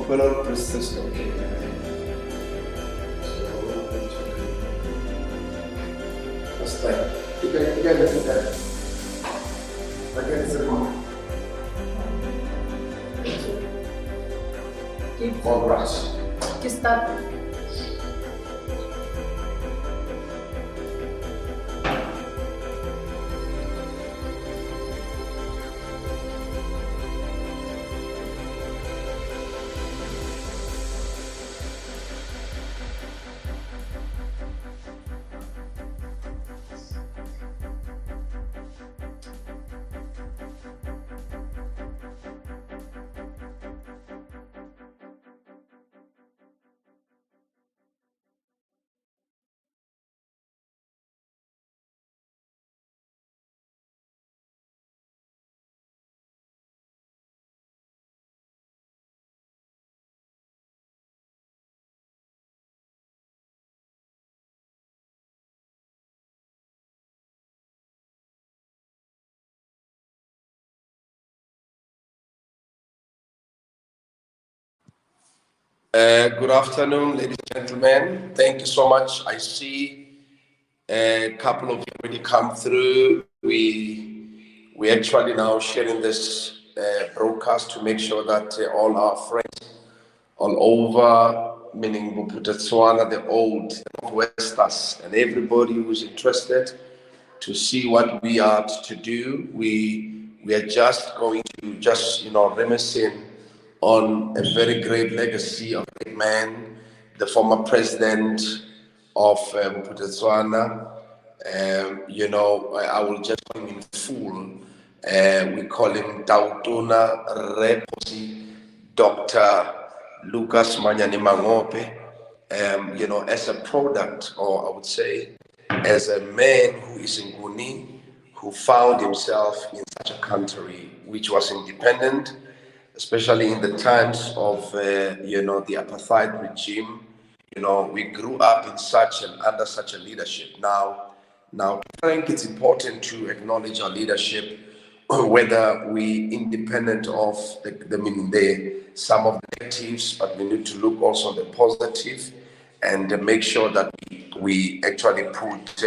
Color process. First time. Again, look at that. Again, it's a mark. All right. Just that. Good afternoon, ladies and gentlemen. Thank you so much. I see A couple of you already come through. We actually now sharing this broadcast to make sure that all our friends all over, meaning Bophuthatswana, the old Westers, and everybody who's interested to see what we are to do. We are just going to reminiscing on a very great legacy of a great man, the former president of Bophuthatswana. I will just call him in full. We call him Tautona Rre Kgosi, Dr. Lucas Manyane Mangope. As a product, or I would say, as a man who is in Guni, who found himself in such a country which was independent, especially in the times of the apartheid regime. We grew up in such and under such a leadership. Now, I think it's important to acknowledge our leadership, whether we independent of some of the negatives, but we need to look also at the positive and make sure that we actually put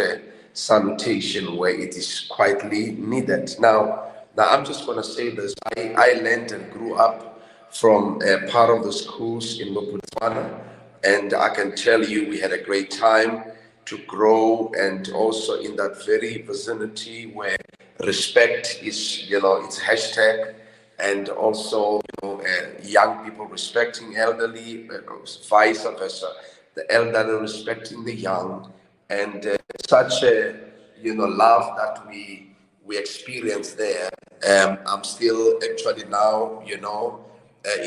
salutation where it is quietly needed. Now I'm just going to say this. I learned and grew up from a part of the schools in Bophuthatswana, and I can tell you we had a great time to grow, and also in that very vicinity where respect is, it's hashtag, and also young people respecting elderly, vice versa, the elderly respecting the young, and such a love that we experience there. I'm still actually now, in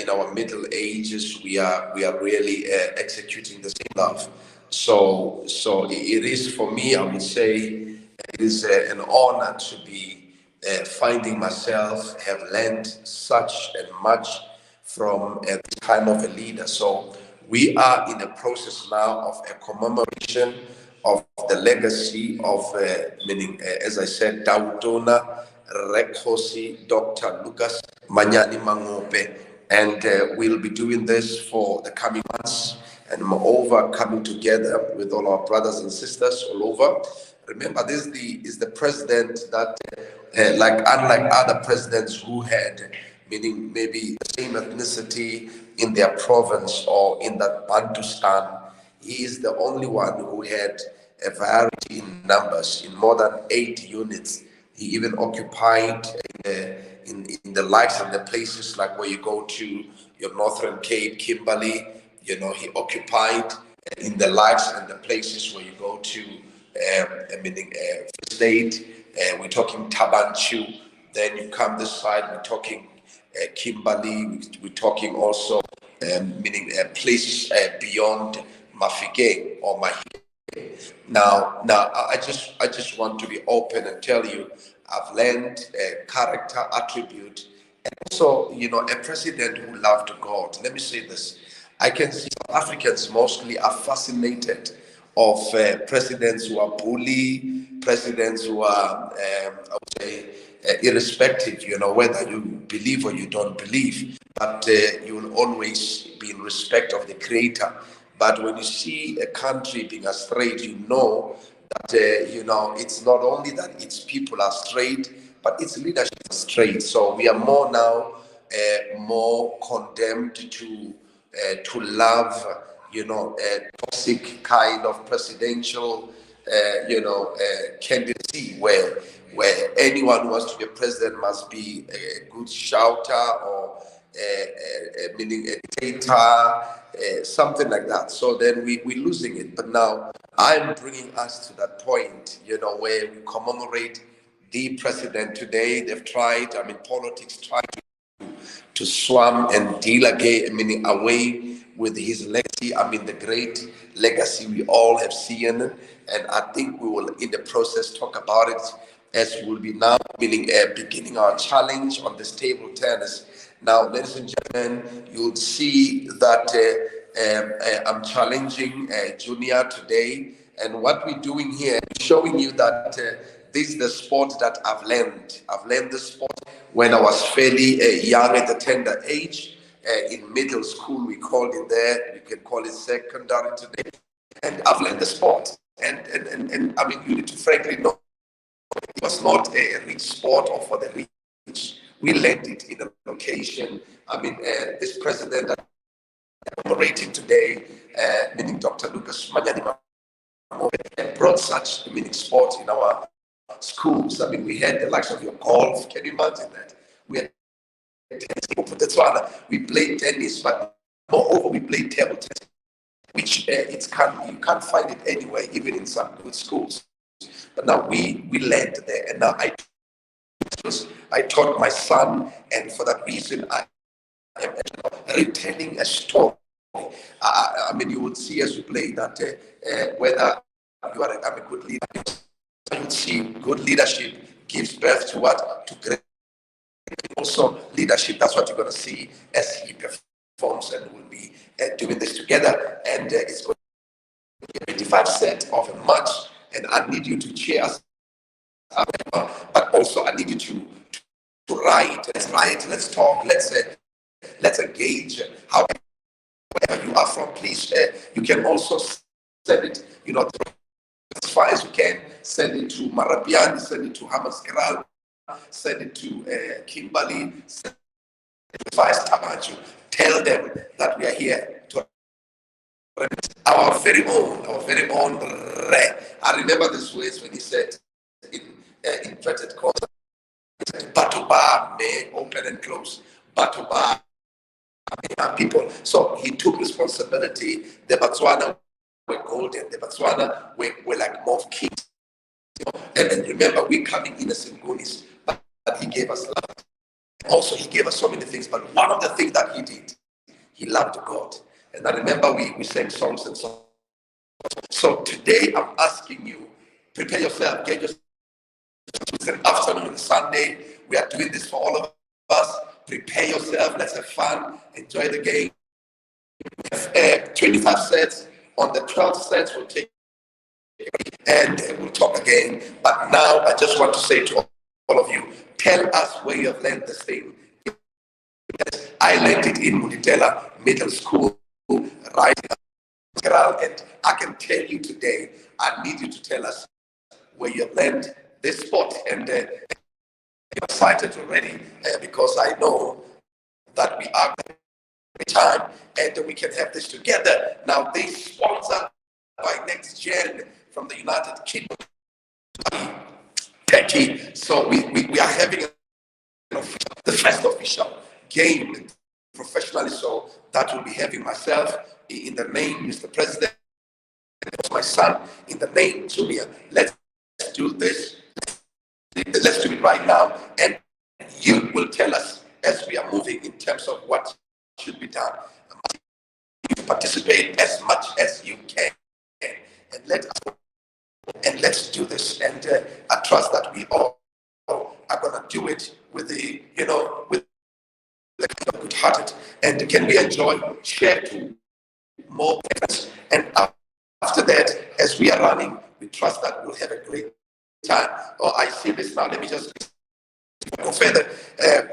our middle ages, we are really executing the same love. So it is for me, I would say, it is an honor to be finding myself, have learned such and much from this kind of a leader. So we are in the process now of a commemoration of the legacy of, as I said, Tautona Rre Kgosi, Dr. Lucas Manyane Mangope. And we'll be doing this for the coming months, and moreover, coming together with all our brothers and sisters all over. Remember, this is the president that, unlike other presidents who had, meaning maybe the same ethnicity in their province or in that Bantustan, he is the only one who had a variety in numbers in more than 8 units. He even occupied in the likes of the places like where you go to your Northern Cape, Kimberley. He occupied in the likes and the places where you go to, Free State. We're talking Tabanchu. Then you come this side. We're talking Kimberley. We're talking also meaning places beyond Mafike or Mahike. Now, I just want to be open and tell you, I've learned a character attribute, and also, a president who loved God. Let me say this: I can see South Africans mostly are fascinated of presidents who are bully, presidents who are, I would say, irrespective, whether you believe or you don't believe, but you will always be in respect of the Creator. But when you see a country being astray, you know that it's not only that its people are straight, but its leadership is straight. So we are more now, more condemned to love, a toxic kind of presidential, candidacy where anyone who wants to be a president must be a good shouter or meaning a dictator, something like that. So then we're losing it. But now I'm bringing us to that point, where we commemorate the president today. They've tried, politics tried to swam and deal again, meaning away with his legacy. The great legacy we all have seen, and I think we will, in the process, talk about it as we'll be now, meaning beginning our challenge on this table tennis. Now, ladies and gentlemen, you'll see that I'm challenging Junior today, and what we're doing here is showing you that this is the sport that I've learned. I've learned this sport when I was fairly young at a tender age. In middle school, we called it there. We can call it secondary today. And I've learned the sport. And I mean, you need to frankly know it was not a rich sport or for the rich. We learned it in a location. I mean, this president that I'm commemorating today, meaning Dr. Lucas Manyane Mangope, brought such meaning sport in our schools. I mean, we had the likes of your golf. Can you imagine that? We had tennis. That's why we played tennis, but moreover, we played table tennis, which you can't find it anywhere, even in some good schools. But now we learned there, and now I taught my son, and for that reason, I am retelling a story. I mean, you would see as we play that whether you are a good leader, you would see good leadership gives birth to what? To great also leadership. That's what you're going to see as he performs, and we'll be doing this together. And it's going to be a 25 set of a match, and I need you to cheer us up, but also I need you to write. Let's write. Let's talk. Let's engage. Wherever you are from, please. You can also send it. As far as you can. Send it to Marabian. Send it to Hamaskeral. Send it to Kimberly. Send it to Vice Tamaju. Tell them that we are here to our very own Rre. I remember these words when he said in inverted commas, Batuba may open and close. Batuba may people. So he took responsibility. The Botswana were golden. The Botswana were like more kids. And then remember, we're coming innocent goonies, but he gave us love. Also, he gave us so many things. But one of the things that he did, he loved God. And I remember we sang songs and songs. So today I'm asking you, prepare yourself, get yourself. It's an afternoon, Sunday. We are doing this for all of us. Prepare yourself. Let's have fun. Enjoy the game. 25 sets. On the 12th set, we'll take and we'll talk again. But now I just want to say to all of you, tell us where you have learned this thing. I learned it in Munitela Middle School, right? And I can tell you today, I need you to tell us where you have learned this sport. And I'm excited already because I know that we are time and we can have this together. Now, they sponsored by Next Gen from the United Kingdom. Turkey. So we are having the first official game professionally. So that will be having myself in the name, Mr. President, my son in the name, Junior. Let's do this. Let's do it right now. And you will tell us as we are moving in terms of what should be done. You participate as much as you can. And let's do this. And I trust that we all are going to do it with with the good hearted. And can we enjoy, share to more parents. And after that, as we are running, we trust that we'll have a great time. Oh, I see this now. Let me just go further.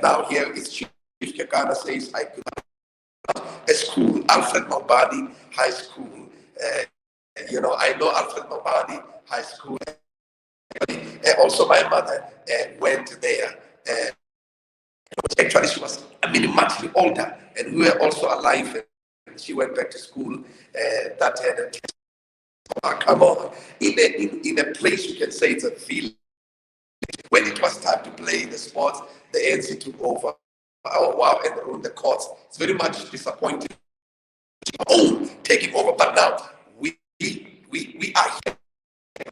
Now here is Chief Kekana says, I could a school, Alfred Mobadi High School. I know Alfred Mobadi High School. Also, my mother went there. Actually, she was, much older, and we were also alive. And she went back to school. That had come on, in a place you can say it's a village. When it was time to play the sports, the ANC took over. Oh wow, and on the courts, it's very much disappointing. Oh, taking over, but now we are here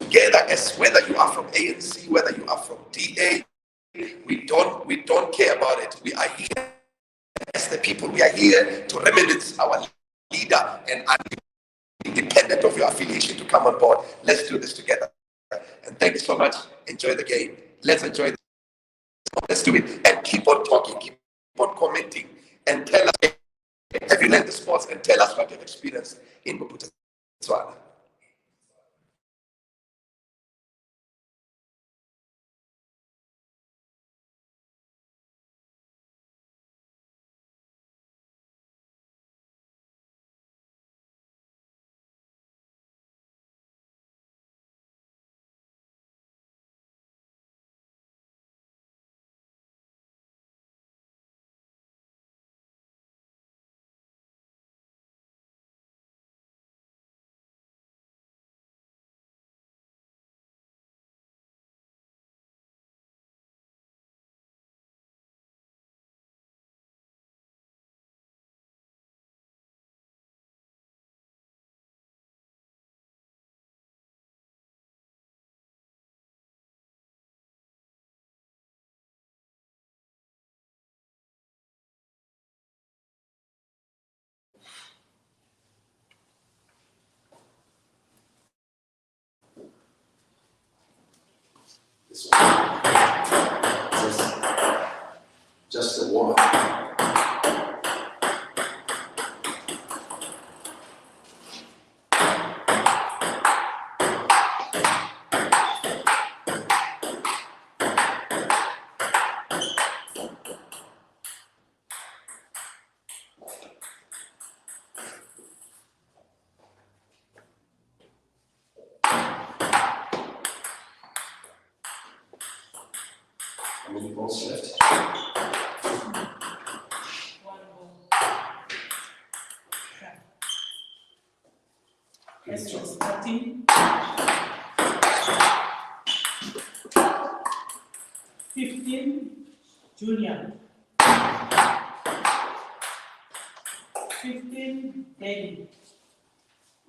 together as whether you are from ANC, whether you are from DA, we don't care about it. We are here as the people. We are here to reminisce our leader, and independent of your affiliation, to come on board. Let's do this together. And thank you so much. Enjoy the game. Let's enjoy it. Let's do it. And keep on talking, keep on commenting, and tell us, have you learned the sports, and tell us what you've experienced in Botswana. This one. Just the one. How many balls left? One ball. This was 13. 15, junior. 15, Danny.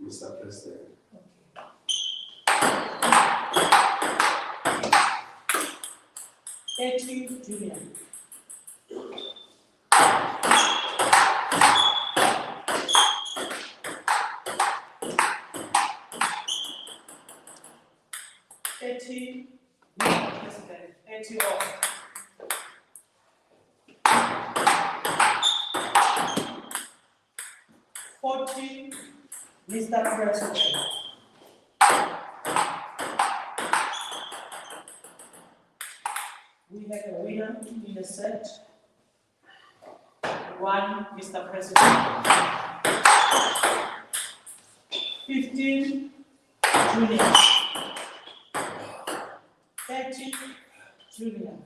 Mr. President. Okay. 30, junior. 30, Mr. President. 30 off. 40, Mr. President. We have a winner in the set. 1, Mr. President. 15, junior. 30, junior.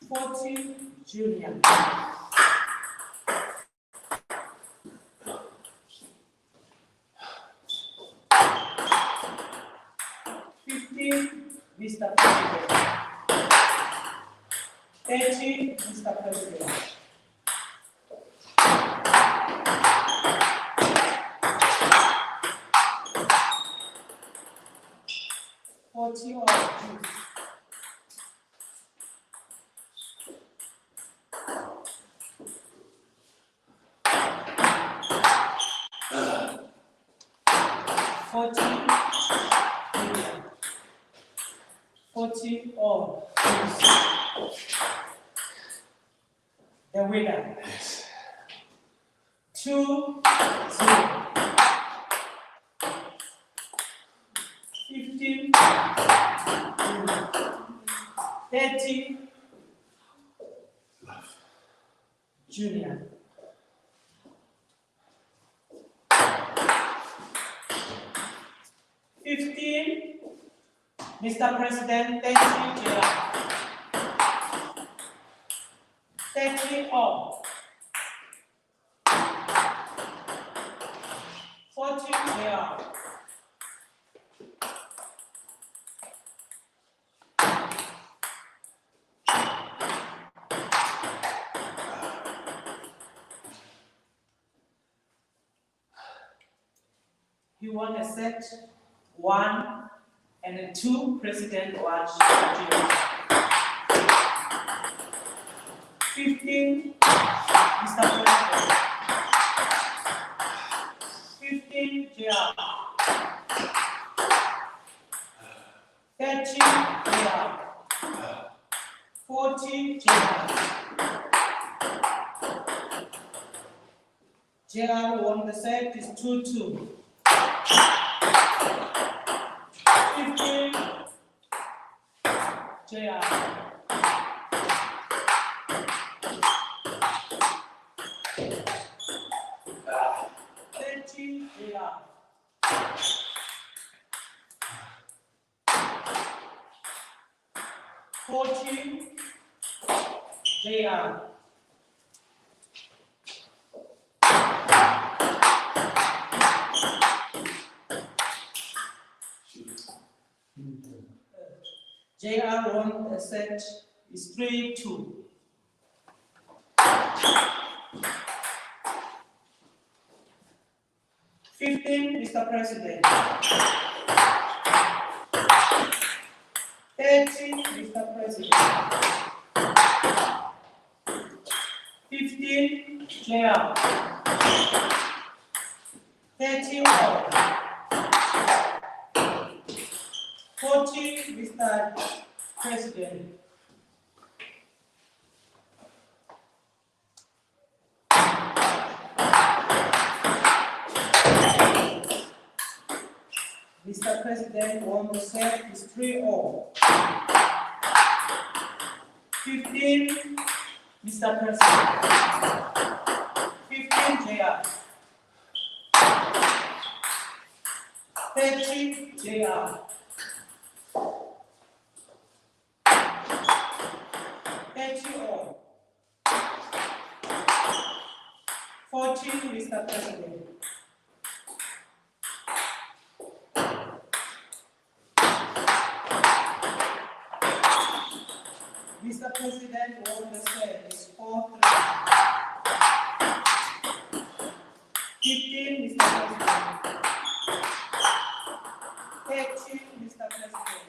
40, junior. 15, Mr. President. 30, Mr. President. 40 or 2. All. The winner. 2-0. 15. 30. Junior. Mr. President, 30 JR. 30 all. 40 JR. He won a set 1 and a 2 President watch. 15, Mr. President. 15, JR. 30, JR. 40, JR. JR won the set is 2-2. 15, JR. 30, JR. 40, JR. JR won the set is 3-2. 15, Mr. President. 30, Mr. President. 15, JR. 30 all. 40, Mr. President. Mr. President, on the set is 3 all. 15, Mr. President. 15, JR. 30, JR. 30 all. 40, Mr. President. Mr. President, all the set is 4-3. 15, Mr. President. 13, Mr. President.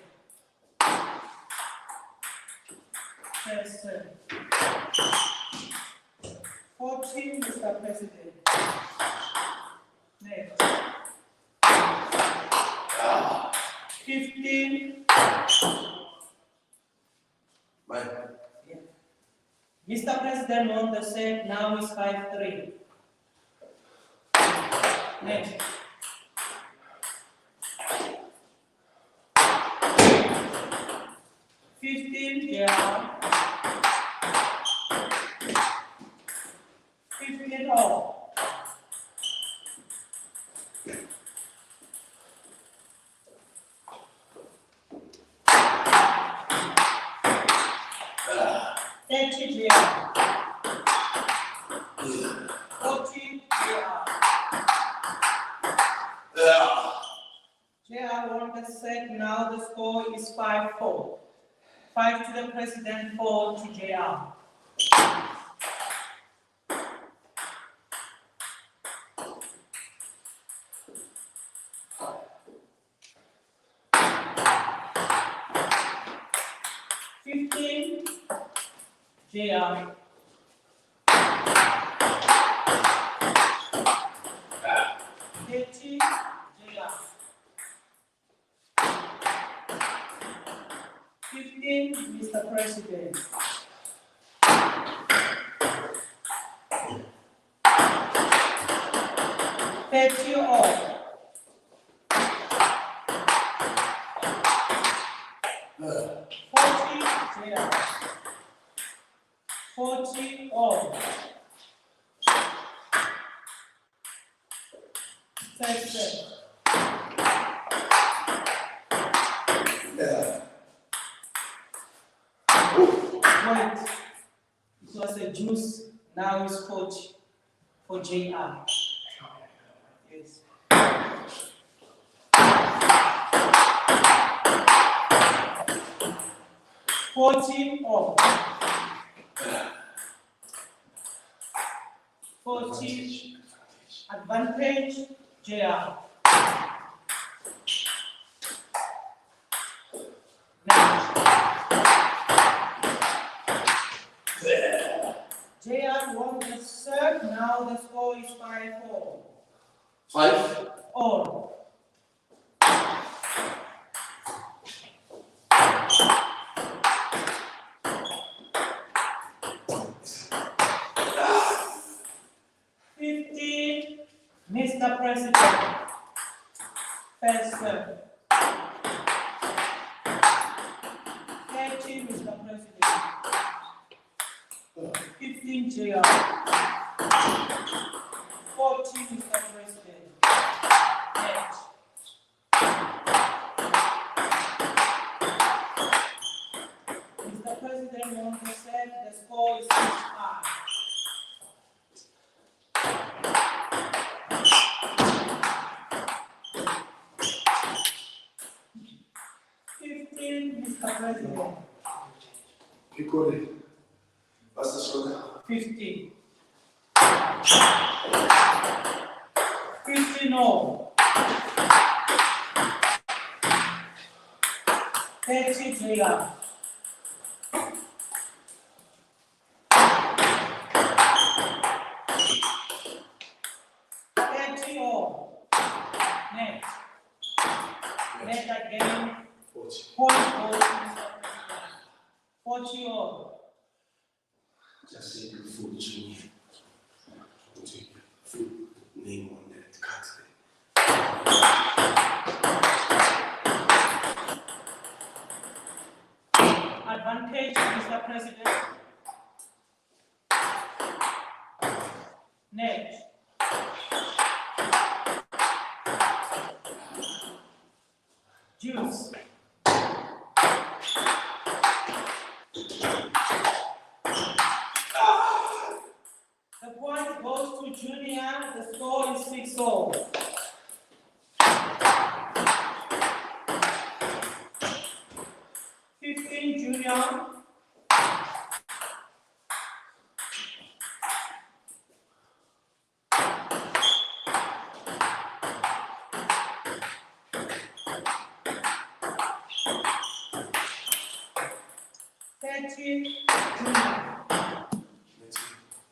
Yes, sir. 14, Mr. President. Next. 15. Yeah. Mr. President, on the set now is 5-3. Next. 15, yeah. 15 all. Thank you, JR. 14, JR. JR on the set, now the score is 5-4. 5 to the President, 4 to JR. JR. 30, JR. 15, Mr. President. Thank you all. 40, JR. 40 all. 37. Wait, it was a juice, now it's coach for JR. Yes. $40 all. 40 advantage, JR. JR won the serve, now the score is 5-4. 5 all. Mr. President, first serve. 30, Mr. President. 15, JR. 40, Mr. President. Next. Mr. President, on the set, the score is 6-5. 15, Mr. President. Recorded. What's the score? 15. 15 all. 30 JR. 30 all. again. 40. Point goes to Mr. President. 40 all. Just say the full junior. Full name on that card. Advantage, Mr. President. Next. Juice. The point goes to Junior. The score is 6-all. Junior. Junior.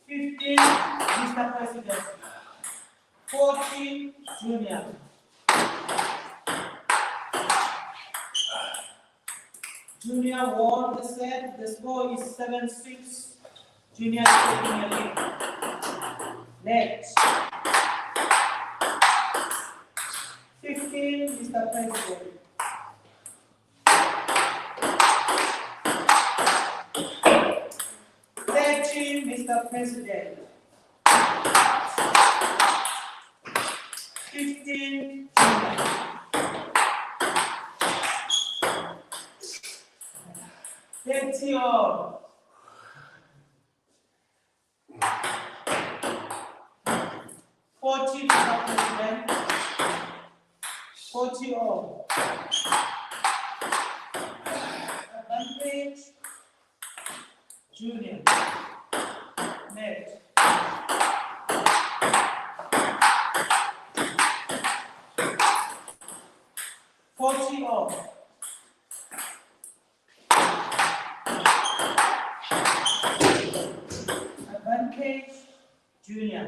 15, Mr. President. 40, Junior. Junior won the set. The score is 7-6. Junior is taking a lead. Next. 15, Mr. President. 13, Mr. President. 15, Junior. 30 all. 40, Mr. President. 40 all. Advantage. Junior. Net. 40 all. Advantage, Junior.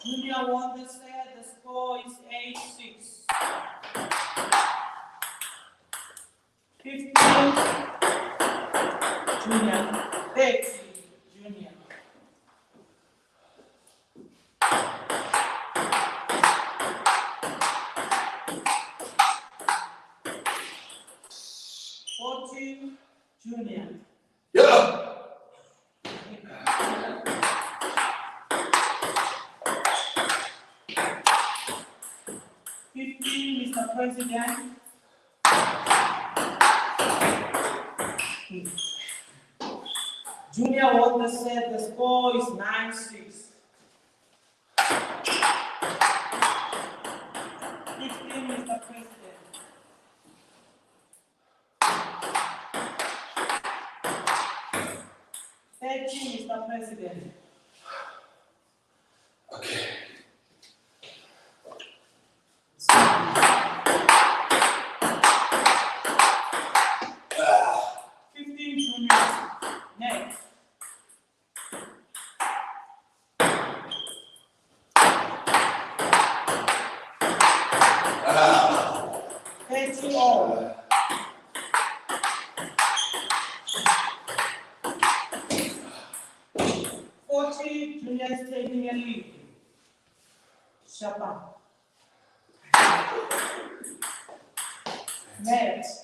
Junior won the set. The score is 8-6. 15, Junior. 30, Junior. Junior. Yeah. 15, Mr. President. Junior won the set. The score is 9-6. 15, Mr. President. 30, Mr. President. Okay. 15, Junior. Next. 30 all. 40, Junior is taking a lead. Shapa. Next.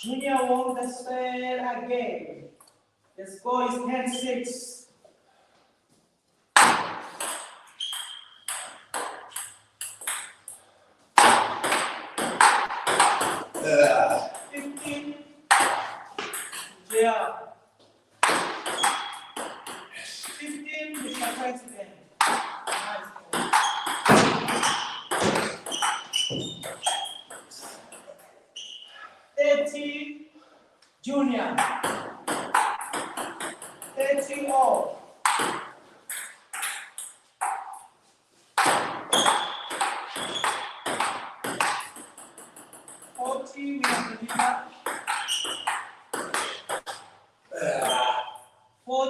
Junior won the set again. The score is 10-6. 15. Yeah. 15, Mr. President. Nice ball. 30, Junior. 30 all.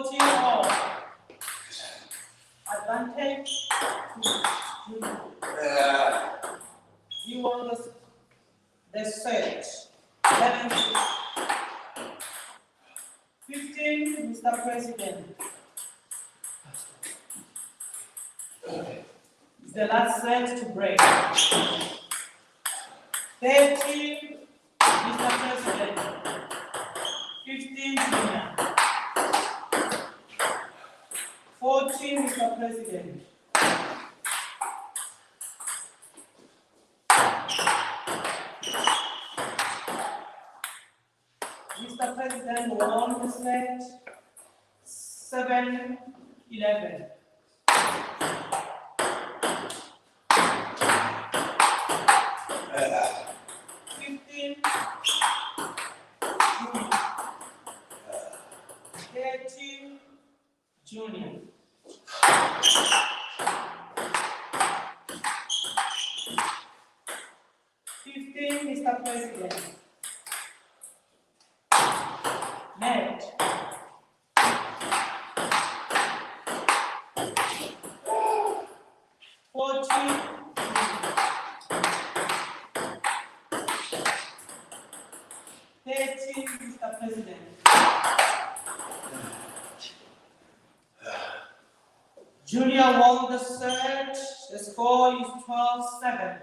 14 all. Advantage to Junior. You won the set. 11-6. 15, Mr. President. It's the last set to break. 13, Mr. President. 15, Junior. 14, Mr. President. Mr. President won the set 7-11. Junior. 15, Mr. President. Net. 14. 13, Mr. President. Junior won the set. The score is 12-7.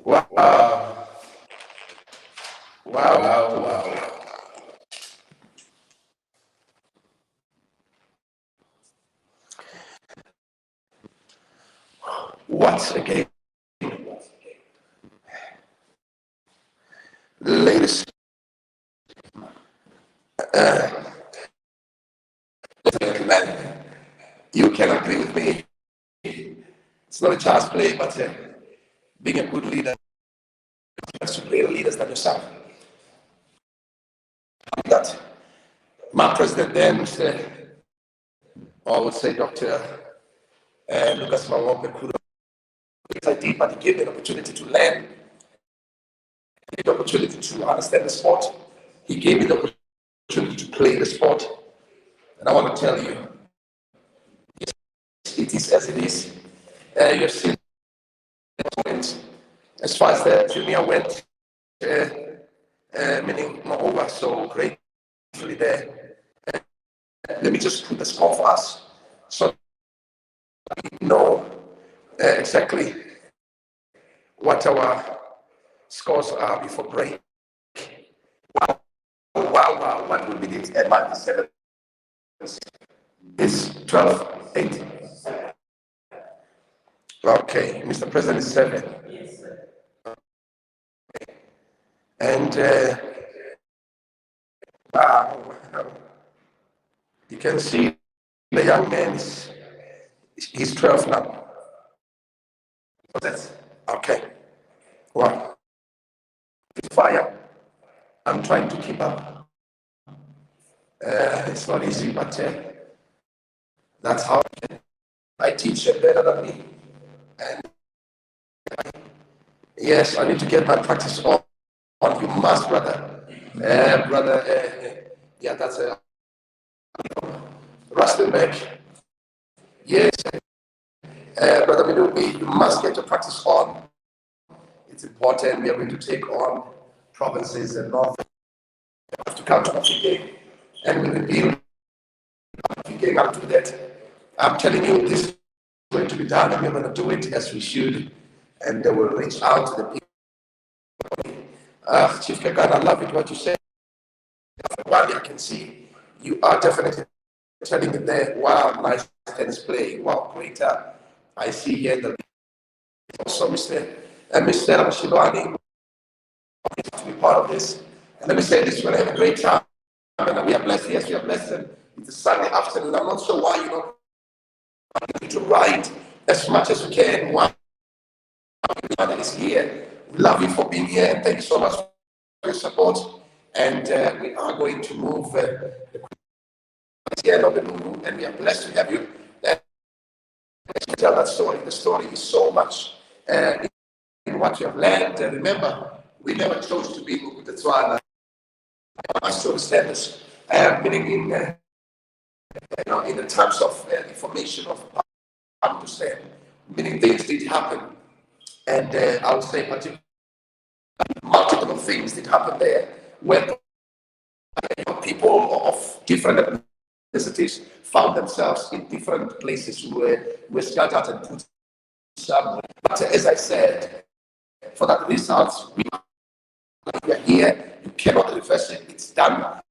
Wow. Wow. Once again, ladies, gentlemen, you can agree with me. It's not a child's play, but being a good leader, you have to play the leaders than yourself. That my president then said, I would say Dr. Lucas Mangope could have deep, but he gave me an opportunity to learn, the opportunity to understand the sport. He gave me the opportunity to play the sport. And I want to tell you, it is as it is. You have seen as far as the junior went, meaning moreover, so gratefully there. Let me just put the score for us so we know exactly what our scores are before break. Wow. What will be the advantage? 7 is 12-8. Okay, Mr. President is 7. Yes, sir. And you can see the young man he's 12 now. So that's okay. Wow. Fire. I'm trying to keep up. It's not easy, but that's how I teach it better than me. And yes, I need to get my practice on. You must, brother. Yeah, that's a Rustenbeck. Yes, brother Minubi, you must get your practice on. It's important. We are going to take on provinces and north. You have to come to Africa, and we will build Africa up to that. I'm telling you, this is going to be done, and we're going to do it as we should, and they will reach out to the people. Chief Kagan, I love it what you said. While I can see you are definitely telling it there. Wow, nice tennis play. Wow, great. I see here the Also, Mr. Shibani, to be part of this. And let me say this, we're going to have a great time. And we are blessed. Yes, we are blessed. And it's a Sunday afternoon. I'm not sure why you don't need to write as much as you can. Why everyone is here. We love you for being here. And thank you so much for your support. And we are going to move here of the moon, and we are blessed to have you. Tell that story. The story is so much in what you have learned. And remember, we never chose to be in the Tswana. I still understand this. Meaning in the terms of information of how to understand. Meaning things did happen. And I would say particularly multiple things did happen there when people of different ethnicities found themselves in different places were scattered and put somewhere. But as I said, for that results, we are here, you cannot reverse it, it's done.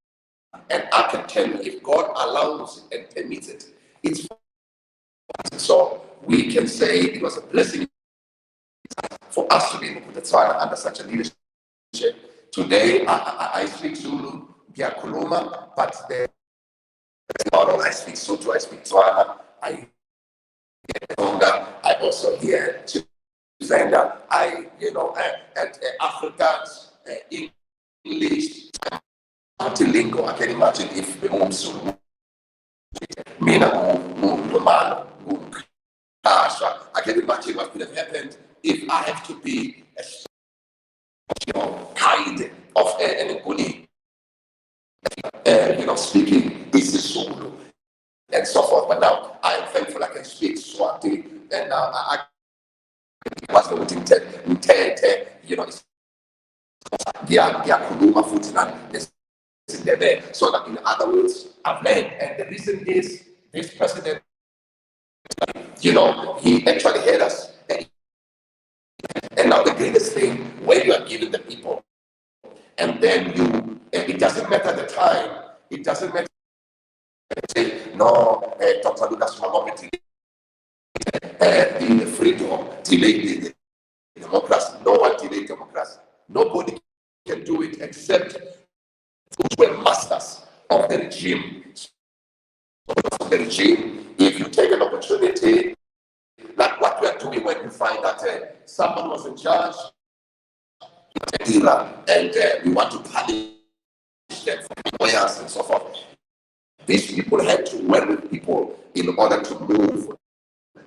And I can tell you, if God allows it and permits it, it's so we can say it was a blessing for us to be in Botswana under such a leadership. Today, I speak Zulu, Biakuluma, but I speak Sotho, I speak Tswana, I hear Langa, I also hear Zenda, and Afrikaans, English, multilingual. I can imagine if the Zulu, Mina, I can imagine what could have happened if I have to be kind of an bully, speaking Zulu and so forth. But now I am thankful I can speak Swati, and now I was going to so that in other words, I've learned. And the reason is this president, he actually had us. And now the greatest thing, when you are giving the people, and then it doesn't matter the time, it doesn't matter. No, Dr. Lucas Mangope the freedom, delayed the democracy. No one delayed democracy. Nobody can do it except those who were masters of the regime. Of the regime, if you take an opportunity, like what we are doing when you find that someone was in charge, and we want to punish them for lawyers and so forth. These people had to work with people in order to move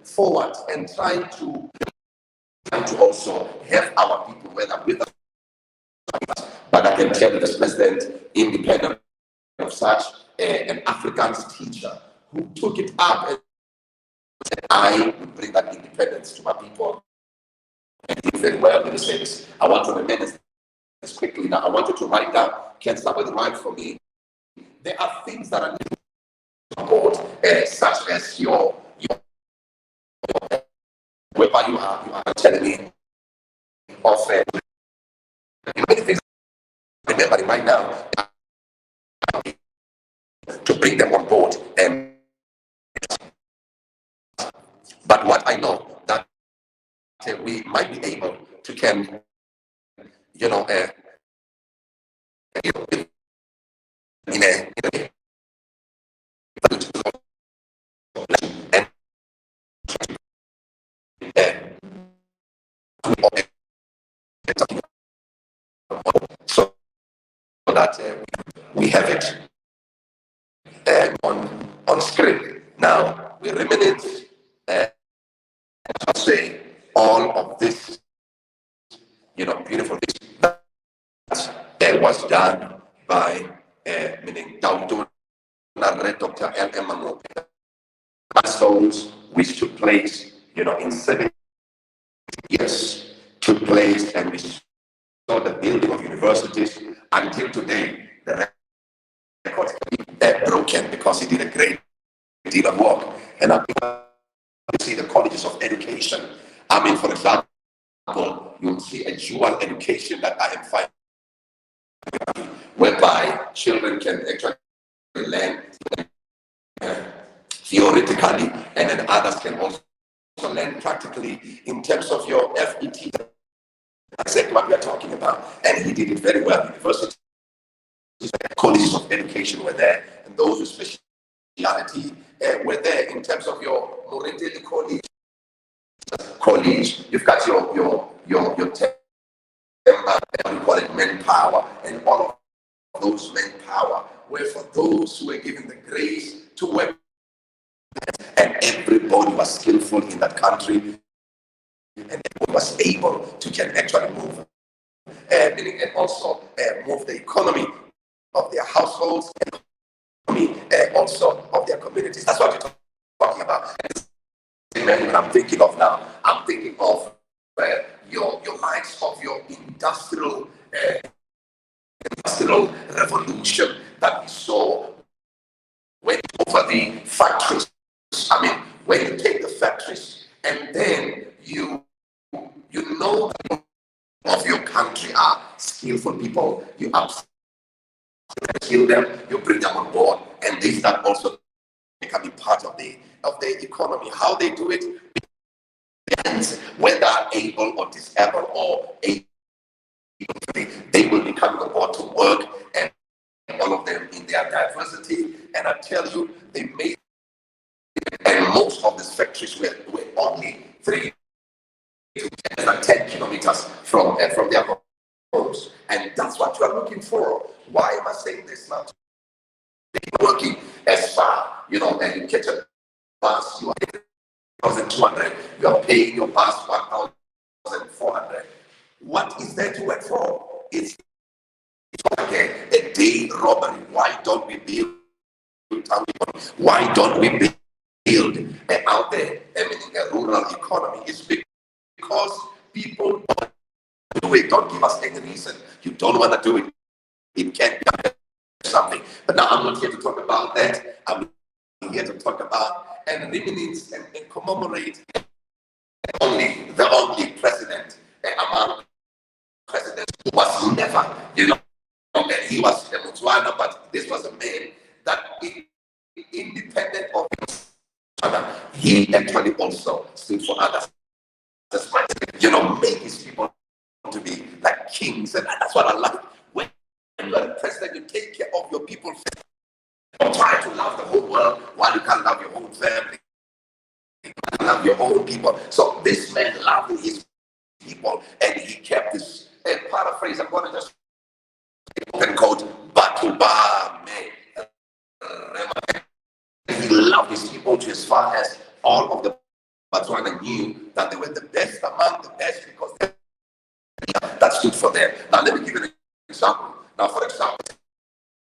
forward and try to also have our people whether with us. But I can tell you this president, independent of such an Afrikaans teacher who took it up and said, I will bring that independence to my people. And did very well in the service. I want to remember this quickly now. I want you to write down. Can somebody write for me? There are things that are new to God, such as your whereby you are telling me of many things. Remember right now to bring them on board. But what I know that we might be able to can, in a so that we have it on screen. Now we remain I'll say all of this, beautiful things that was done by meaning Tautona Rre Mangope. Milestones which took place, in 7 years took place, and we saw the building of universities. Until today, the records are broken because he did a great deal of work. And I see the colleges of education. I mean, for example, you'll see a dual education that I am finding, whereby children can actually learn theoretically, and then others can also also learn practically in terms of your FET. Exactly what we are talking about. And he did it very well. Universities, colleges of education were there, and those with speciality were there in terms of your Morendeli college. You've got your we call it manpower, and all of those manpower were for those who were given the grace to work, and everybody was skillful in that country, and everybody was able to can actually move, meaning and also move the economy of their households and also of their communities. That's what we're talking about. And I'm thinking of now. I'm thinking of your likes of your industrial revolution that we saw when over the factories. I mean, when you take the factories and then you know of your country are skillful people, you upskill them, you bring them on board, and they start also becoming part of the economy. How they do it depends whether able or disabled or able, they will be coming on board to work, and all of them in their diversity. And I tell you, they made, and most of these factories were only 3 to 10 kilometers from their homes. And that's what you are looking for. Why am I saying this now? Working as far, and you catch a bus, you are 1,200, you are paying your bus 1,400. What is there to work for? It's like a day robbery. Why don't we build? Why don't we build out there, a rural economy? It's because people don't do it. Don't give us any reason. You don't want to do it. It can't be something. But now I'm not here to talk about that. I'm here to talk about and reminisce and commemorate the only president among presidents who was never, he was a Botswana, but this was a man that independent of his other, he actually also stood for others. That's why, make his people to be like kings, and that's what I love. When you are the president, you take care of your people first. Don't try to love the whole world while you can't love your own family. You can't love your own people. So this man loved his people, and he kept this. And paraphrase, I'm going to just quote, Batuba me. He loved his people to as far as all of the Botswana knew that they were the best among the best because that stood for them. Now let me give you an example. Now, for example,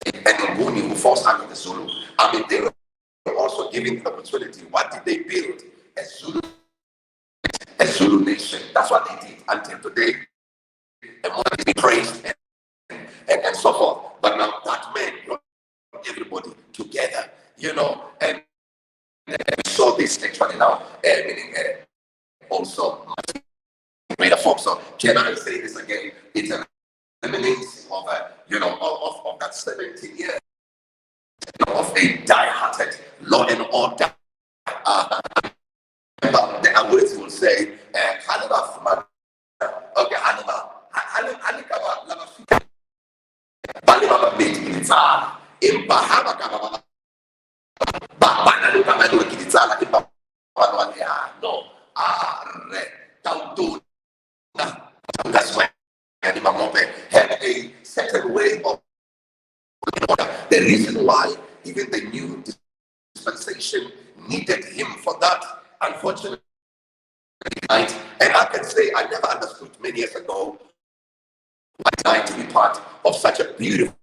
and Nguni, who falls under the Zulu, they were also given the opportunity. What did they build? A Zulu nation. That's what they did until today. And more to be praised and so forth. But now that man brought everybody together, and we saw this actually now, meaning also made a form. So can I say this again? It's an eminence of of that 17 years of a die-hearted law and order. The words will say, okay, no, that's why Manyane Mangope had a certain way of order. The reason why even the new dispensation needed him for that, unfortunately, and I can say I never understood many years ago why trying to be part of such a beautiful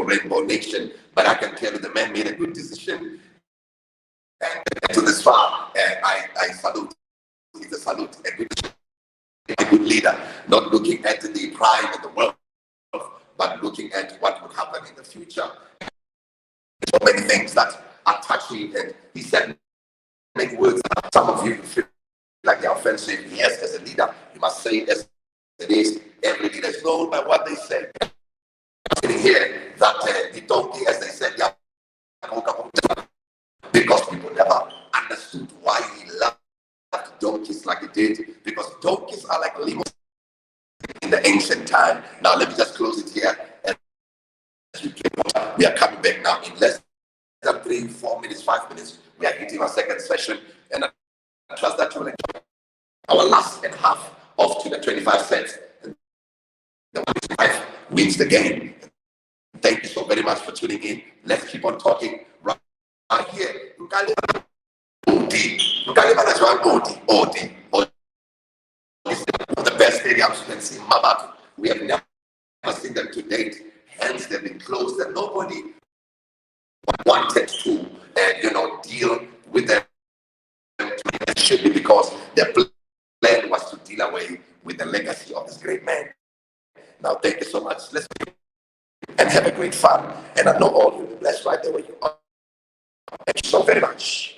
rainbow nation, but I can tell you the man made a good decision. And to this far, I salute. It's a salute, a good leader, not looking at the pride in the world, but looking at what would happen in the future. So many things that are touching, and he said many words that some of you feel like they're offensive. Yes, as a leader, you must say it as it is. Every leader is known by what they say. I'm sitting here that the donkey, as they said, yeah, because people never understood why he loved like it did, because donkeys are like limos in the ancient time. Now let me just close it here. And we are coming back now in less than 3, 4 minutes, 5 minutes. We are hitting our second session, and I trust that you will enjoy our last and half of the 25 cents. The 125 wins the game. Thank you so very much for tuning in. Let's keep on talking right here. The best stadiums you can see in Mabatu. We have never seen them to date. Hence, they've been closed, and nobody wanted to, deal with them. It should be because their plan was to deal away with the legacy of this great man. Now, thank you so much. Let's be and have a great fun. And I know all you will be blessed right there where you are. Thank you so very much.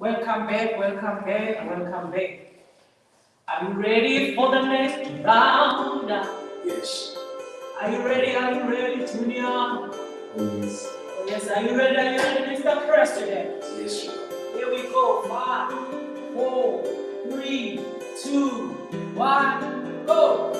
Welcome back, welcome back, welcome back. Are you ready for the next round? Yes. Are you ready, Junior? Yes. Oh, yes, are you ready, Mr. President? Yes. Here we go, 5, 4, 3, 2, 1, go!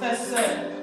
That's it.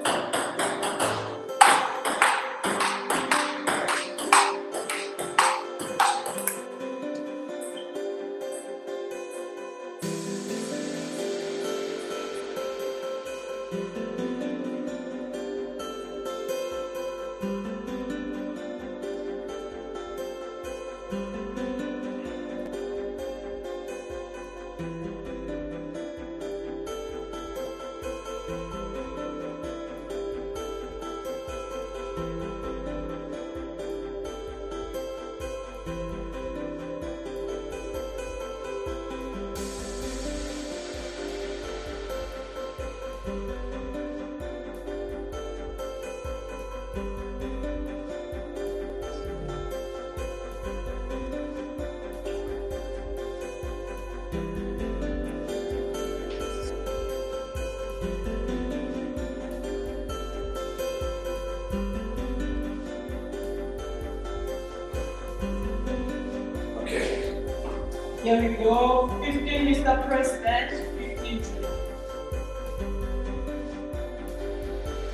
Here we go. 15, Mr. President. 15.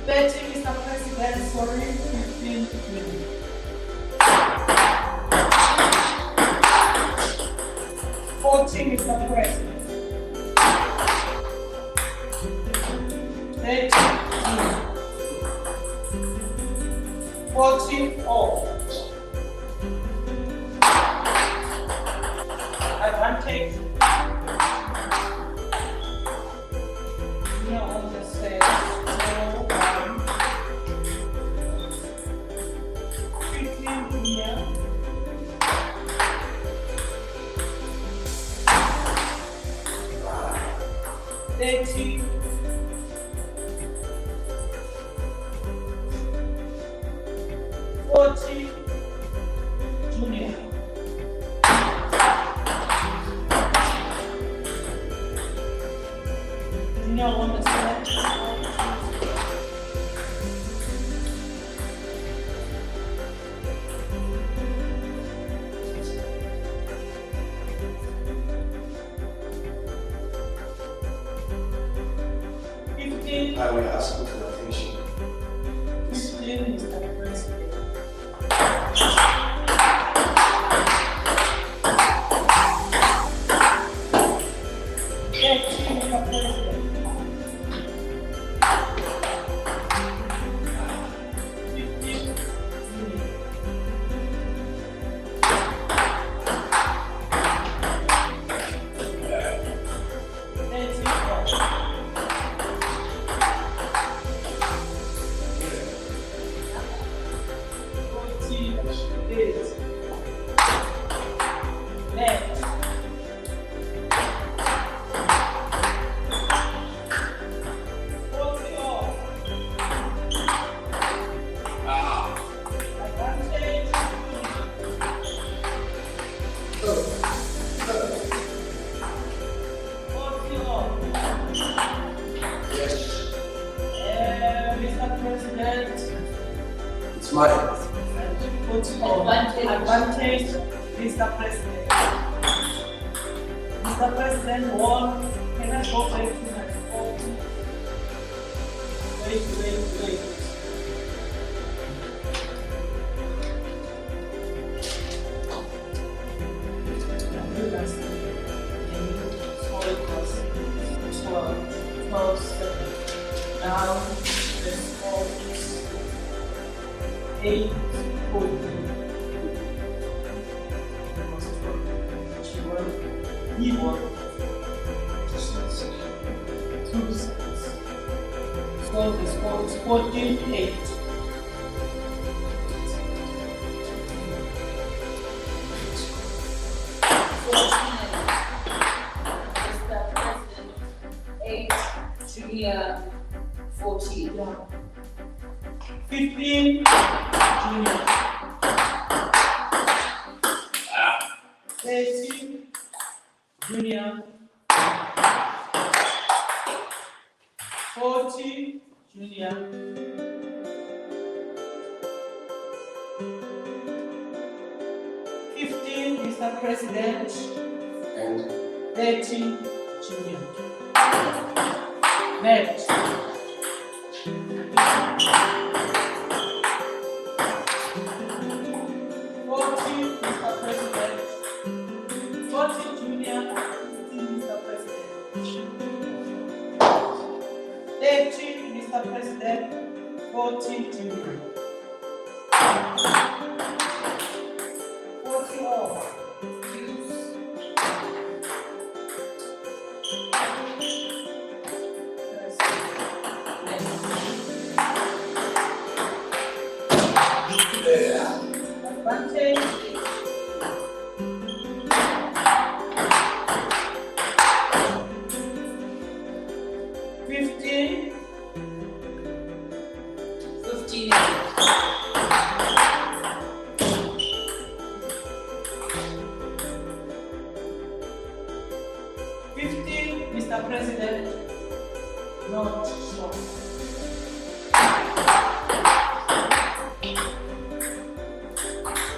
30, Mr. President. Sorry. 15. 14, Mr. President. 30. 14 off. Advantage. Here on the set. 15 here. 30. 40. Junior. Junior on the set. I will ask you for attention. 15 is the president. It's mine. Advantage, Mr. President. Mr. President won. Can I go back to my phone? Wait. Now, the score is 8-14. He won 2 sets. So the score is 14-8. 8, junior 14. 15, junior. 13, junior. 40, junior. 15, Mr. President. And 13, junior. Next. 40, Mr. President. 40, junior. 15, Mr. President. 13, Mr. President. 40, junior. 40 all. Advantage. 15. 15. 15, Mr. President. Not short.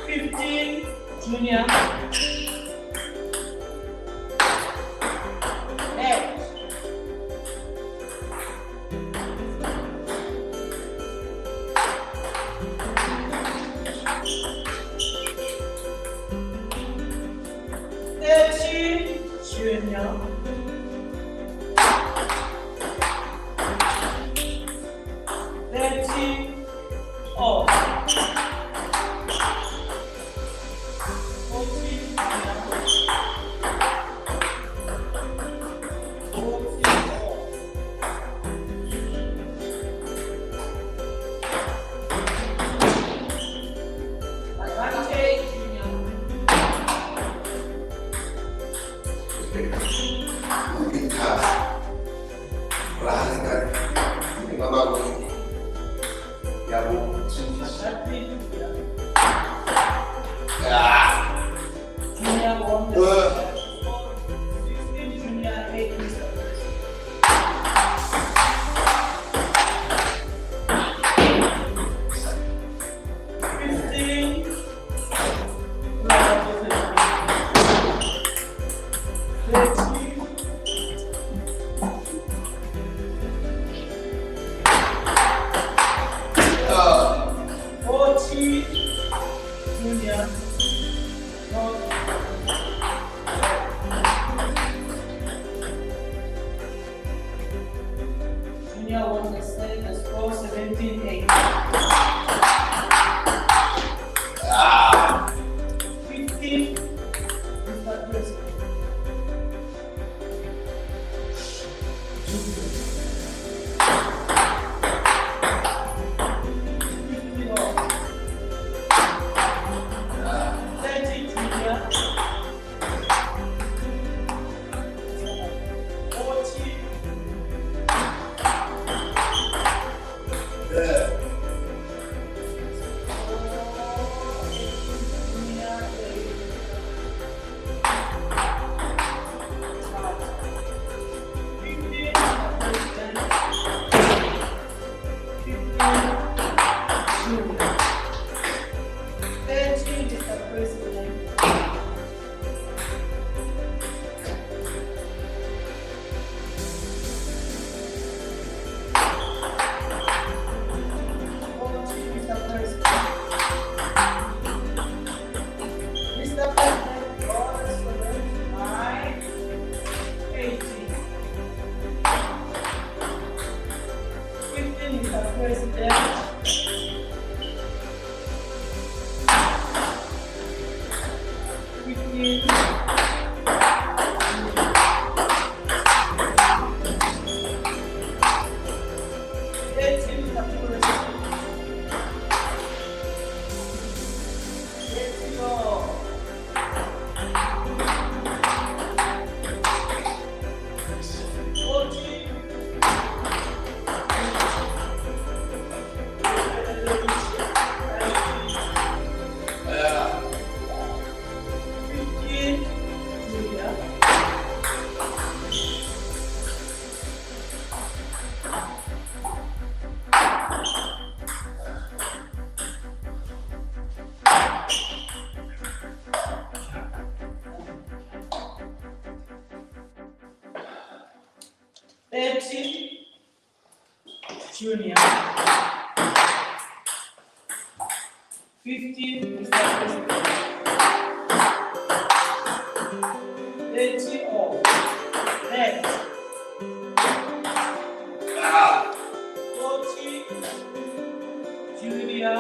15, junior. Next. 13, junior. 13, off. 14, junior. 14, off. Advantage, junior. Advantage, junior. Junior won the 16, junior 8, Mr. President. 15, Langa 13, 14, junior. Junior won the score 17-8. 15, Mr. President. Let's go. 30, Junior. 15, Mr. President. 30 all. Next. 40, Junior.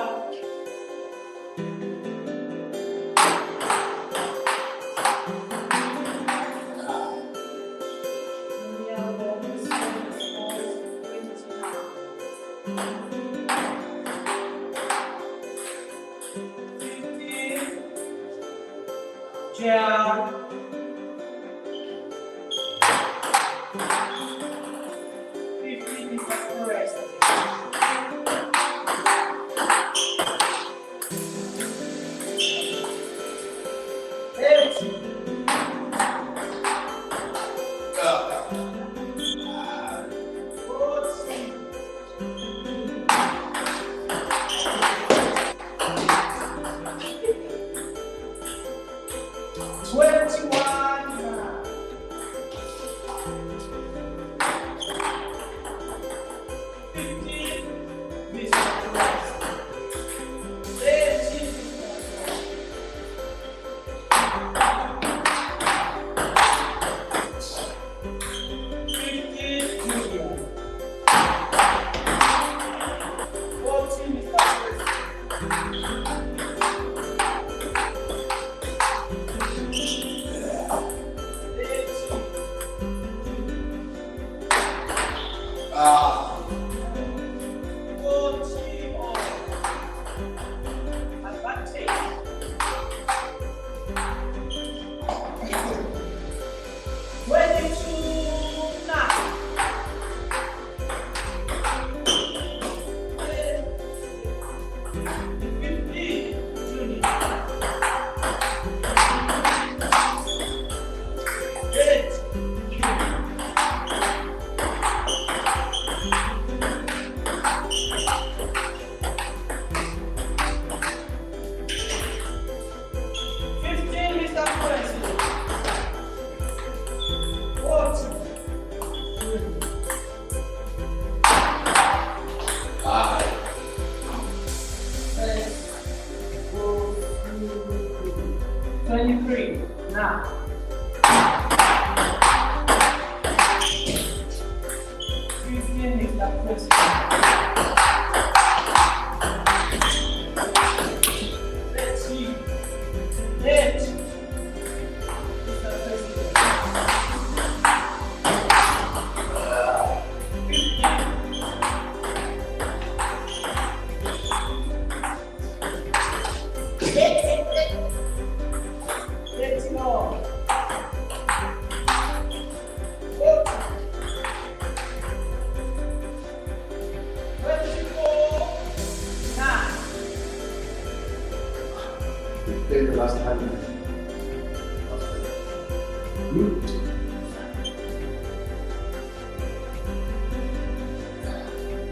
15 is the rest. 30. 23. Now. 15 is the first. 13. 8 is the first. The last time.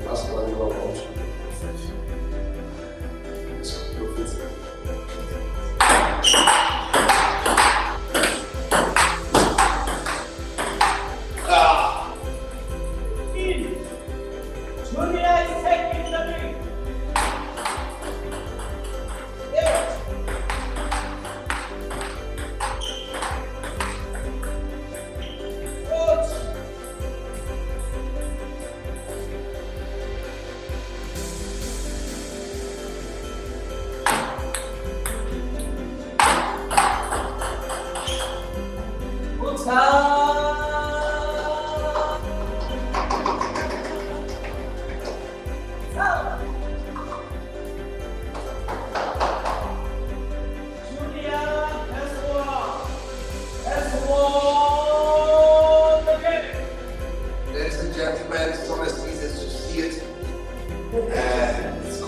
Last one we were on. Junior is taking the lead.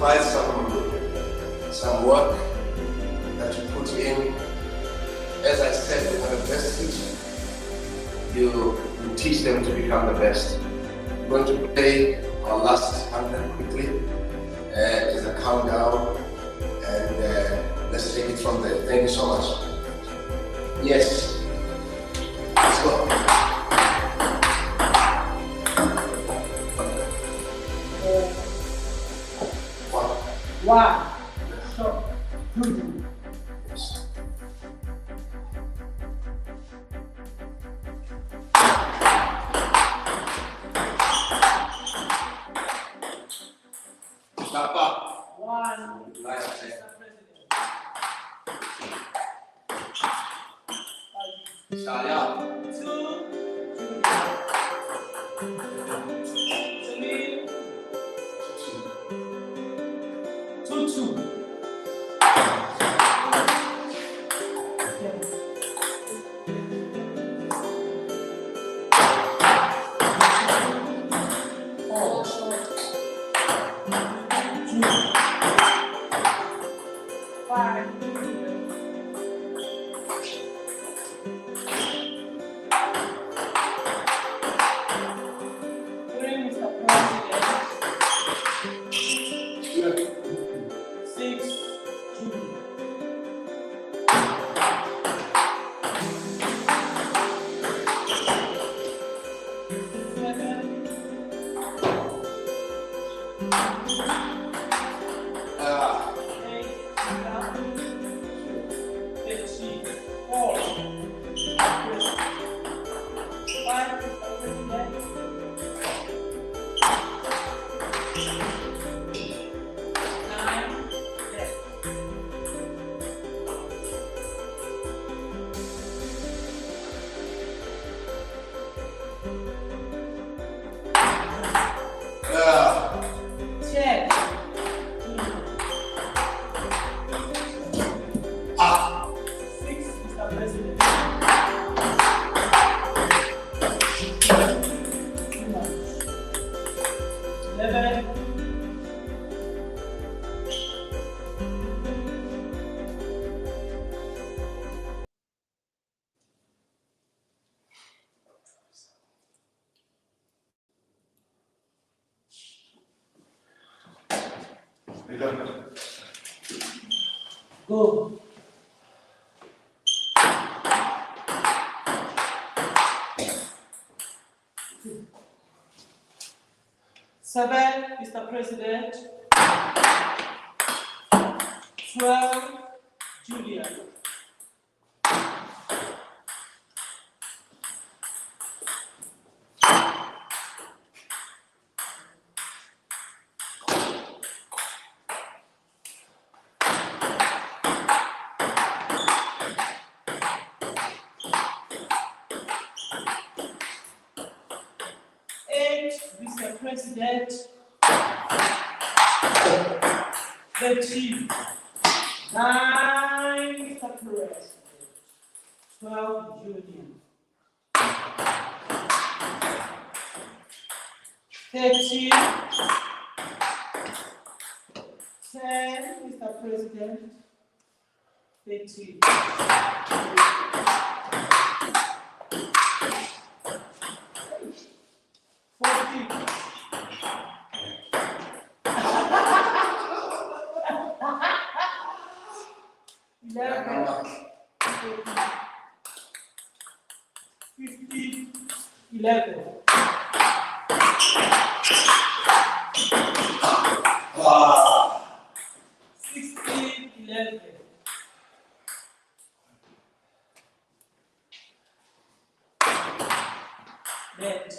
5, 1. Shot. Stop. 1. Nice. Mr. President. Saya. 2. Julia. 2-2. Four short. 5. Mr. President. 6. Julia. 7. Ah. 8. 15. 4. 5. Mr. President. 9. Left. Ah. 10. Ah. 6. Mr. President. 11. Go. Seven, Mr. President. 12, Julia. Eight, Mr. President. 13. 9, Mr. President. 12, Julia. 13. 10, Mr. President. 13. 14. 11. 15. 11. Ah. 16. 11. Net.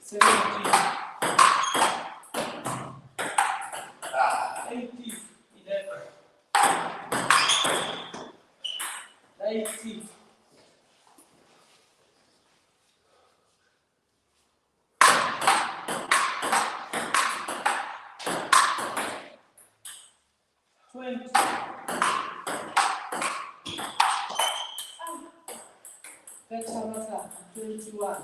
17. 18. 11. 19. 20. That's how much that? 21.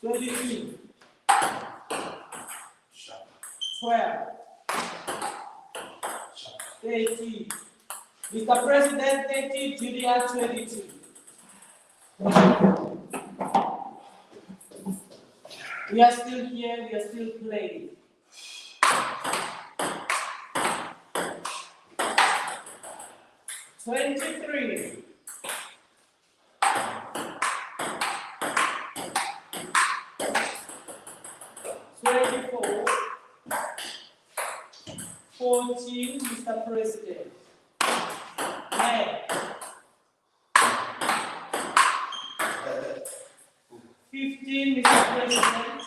22. 12. 13. Mr. President, 13, Julia, 22. We are still here, we are still playing. 23. 24. 14, Mr. President. Next. 15, Mr. President.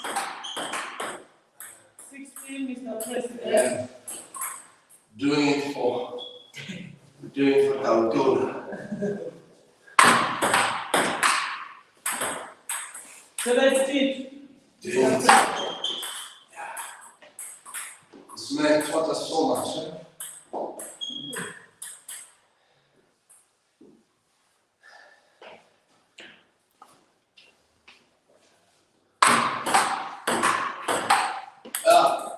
16, Mr. President. Yeah. Doing it for Tautona. 17. Doing it. Yeah. This man taught us so much. Eh? Ah.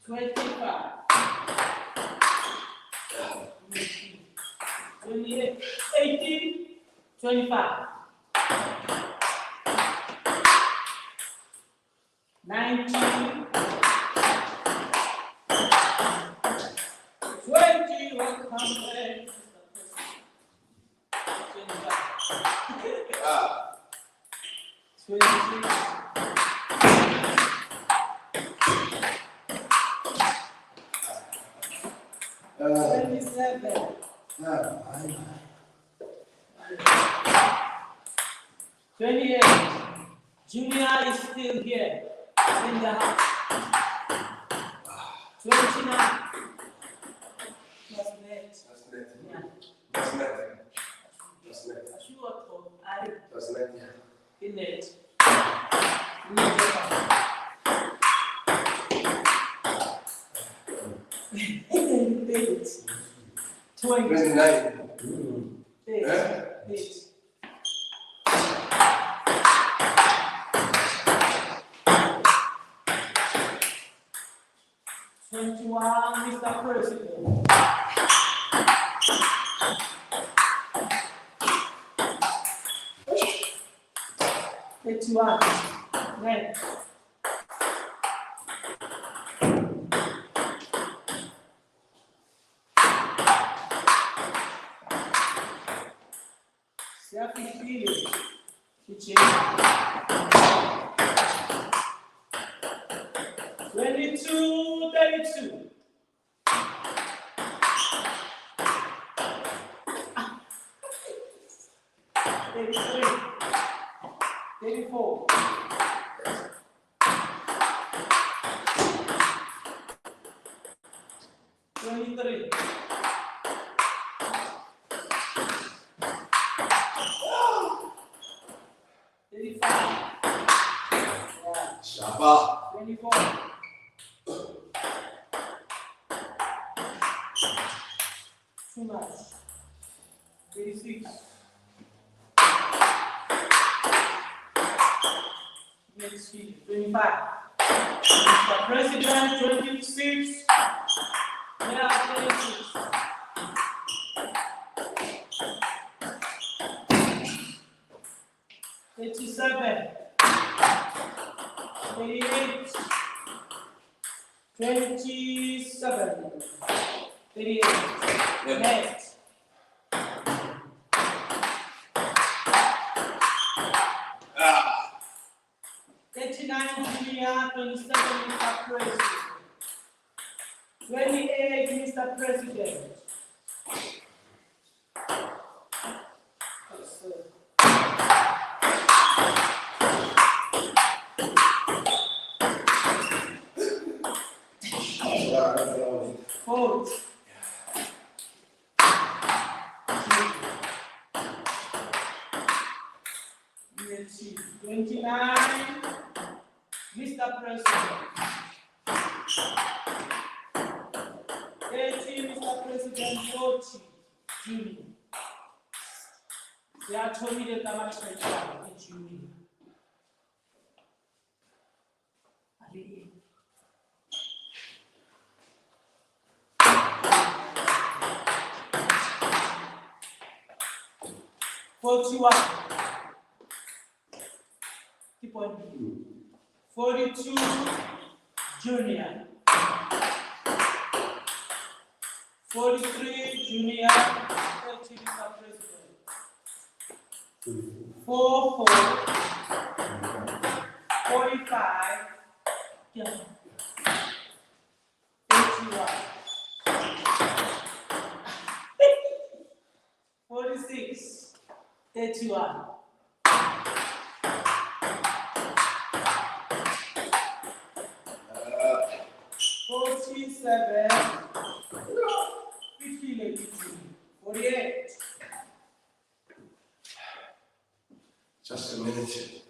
25. 28. 18. 25. 19. 20. Welcome back. 25. Ah. 26. 27. Ah. 28. Junior is still here in the house. 29. That's net. That's net. Yeah. That's net. That's net. Sure, I That's net. Yeah. in it. 20. 29. Eh? 21, Mr. President. Next. Self-defeated. 22, 32. 33. 34. 23. 35. Shaba. 24. 36. 25. Mr. President, 26. Yeah, 26. 37. 38. 27. 38. Yep. Next. Ah. 39, Junior, 27, Mr. President. 28, Mr. President. Yes, sir. Vote. Let's see. 29, Mr. President. 30, Mr. President, 40, Junior. They are told me that I'm actually Junior. Ali. 41. Keep on. 42, Junior. 43, Junior, 30, Mr. President. 44, 45, yeah. 51. 46, 31. 47, 50, 48. Just a minute.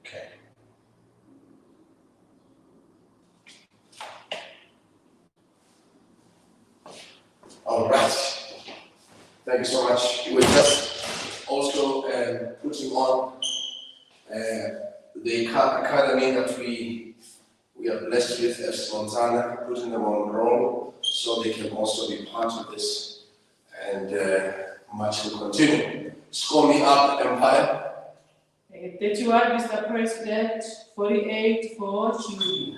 Okay. All right. Thank you so much. We're just also putting on the academy that we are blessed with as Montana, putting them on roll so they can also be part of this, and much will continue. Score me up, Empire. 31, Mr. President. 48 for Julie.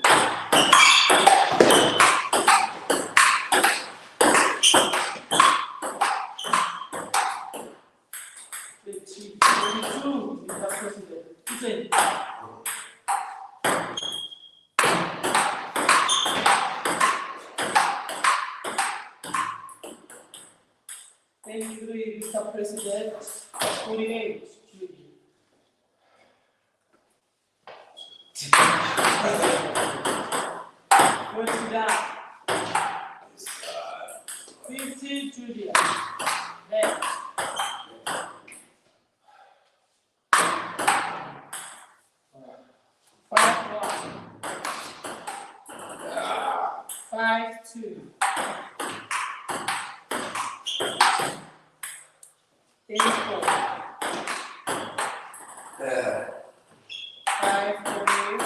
22, Mr. President. Listen. 23, Mr. President. 48, Julie. 49. 50, Julia. Left. 5-1. 5-2. 34. 5-3.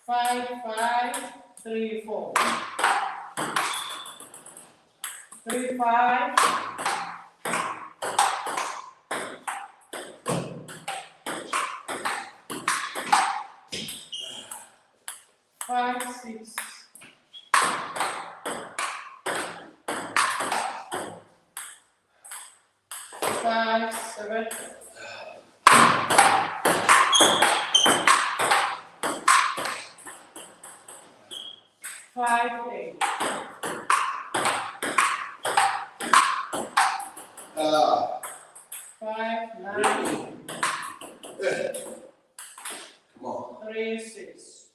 5-5-3-4. 3-5. 5-6. 5-7. 5-8. 5-9. Come on. 3-6.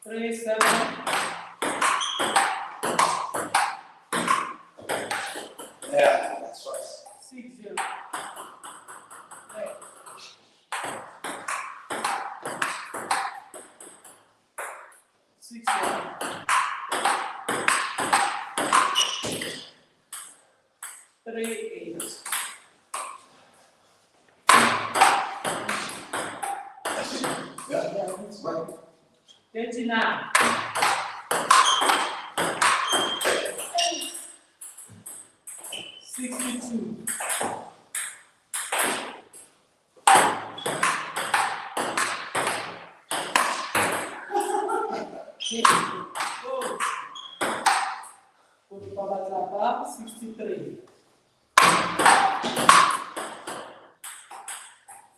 3-7. Yeah, that's right. 6-0. 6-1. 3-8. Yeah, that's right. 39. 62. Go. Go to Baba Trapa, 63.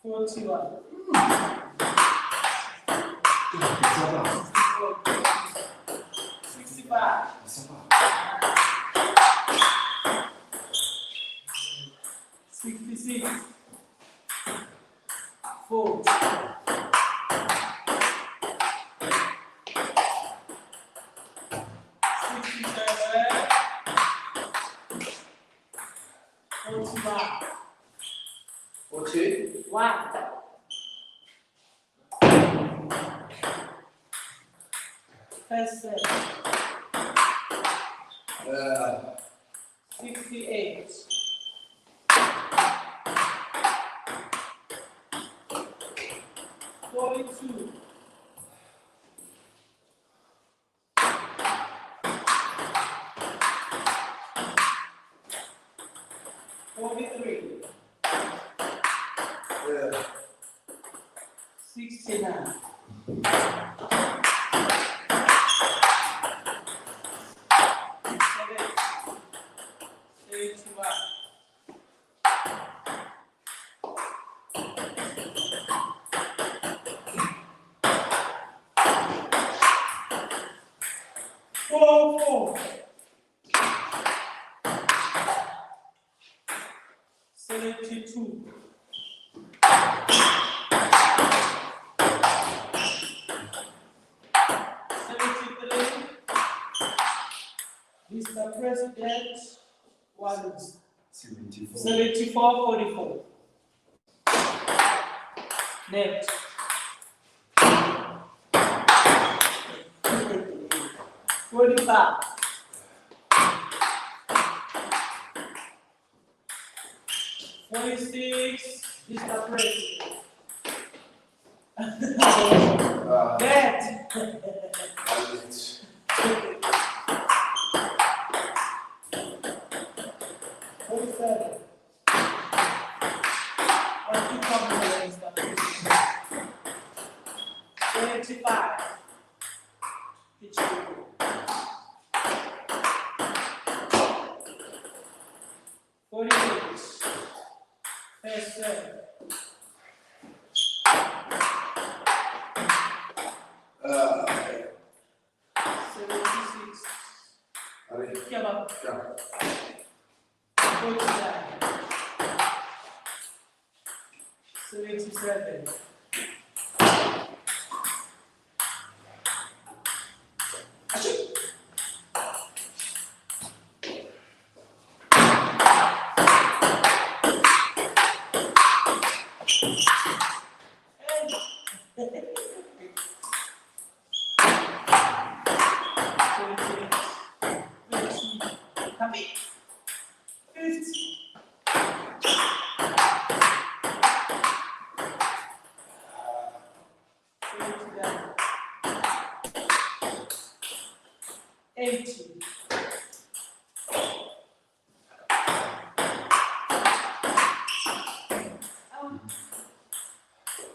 41. 65. 66. 4. 67. 41. 41. First set. 68. 42. 43. 69. 71. 44. 72. 73. Mr. President, one 74, 44. Next. 45. 46. Mr. President. That. 47. Or two compliments, Mr. President. 25. Picture. 48. First serve. 76. Come up. 49. 77. 80.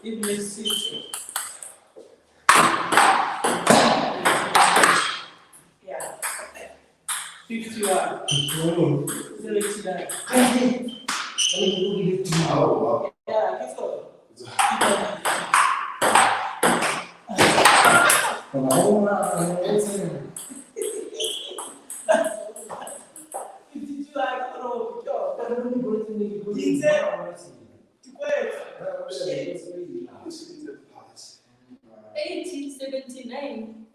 Even a 60. Yeah. 51. 79. Yeah, let's go. Eighteen 79.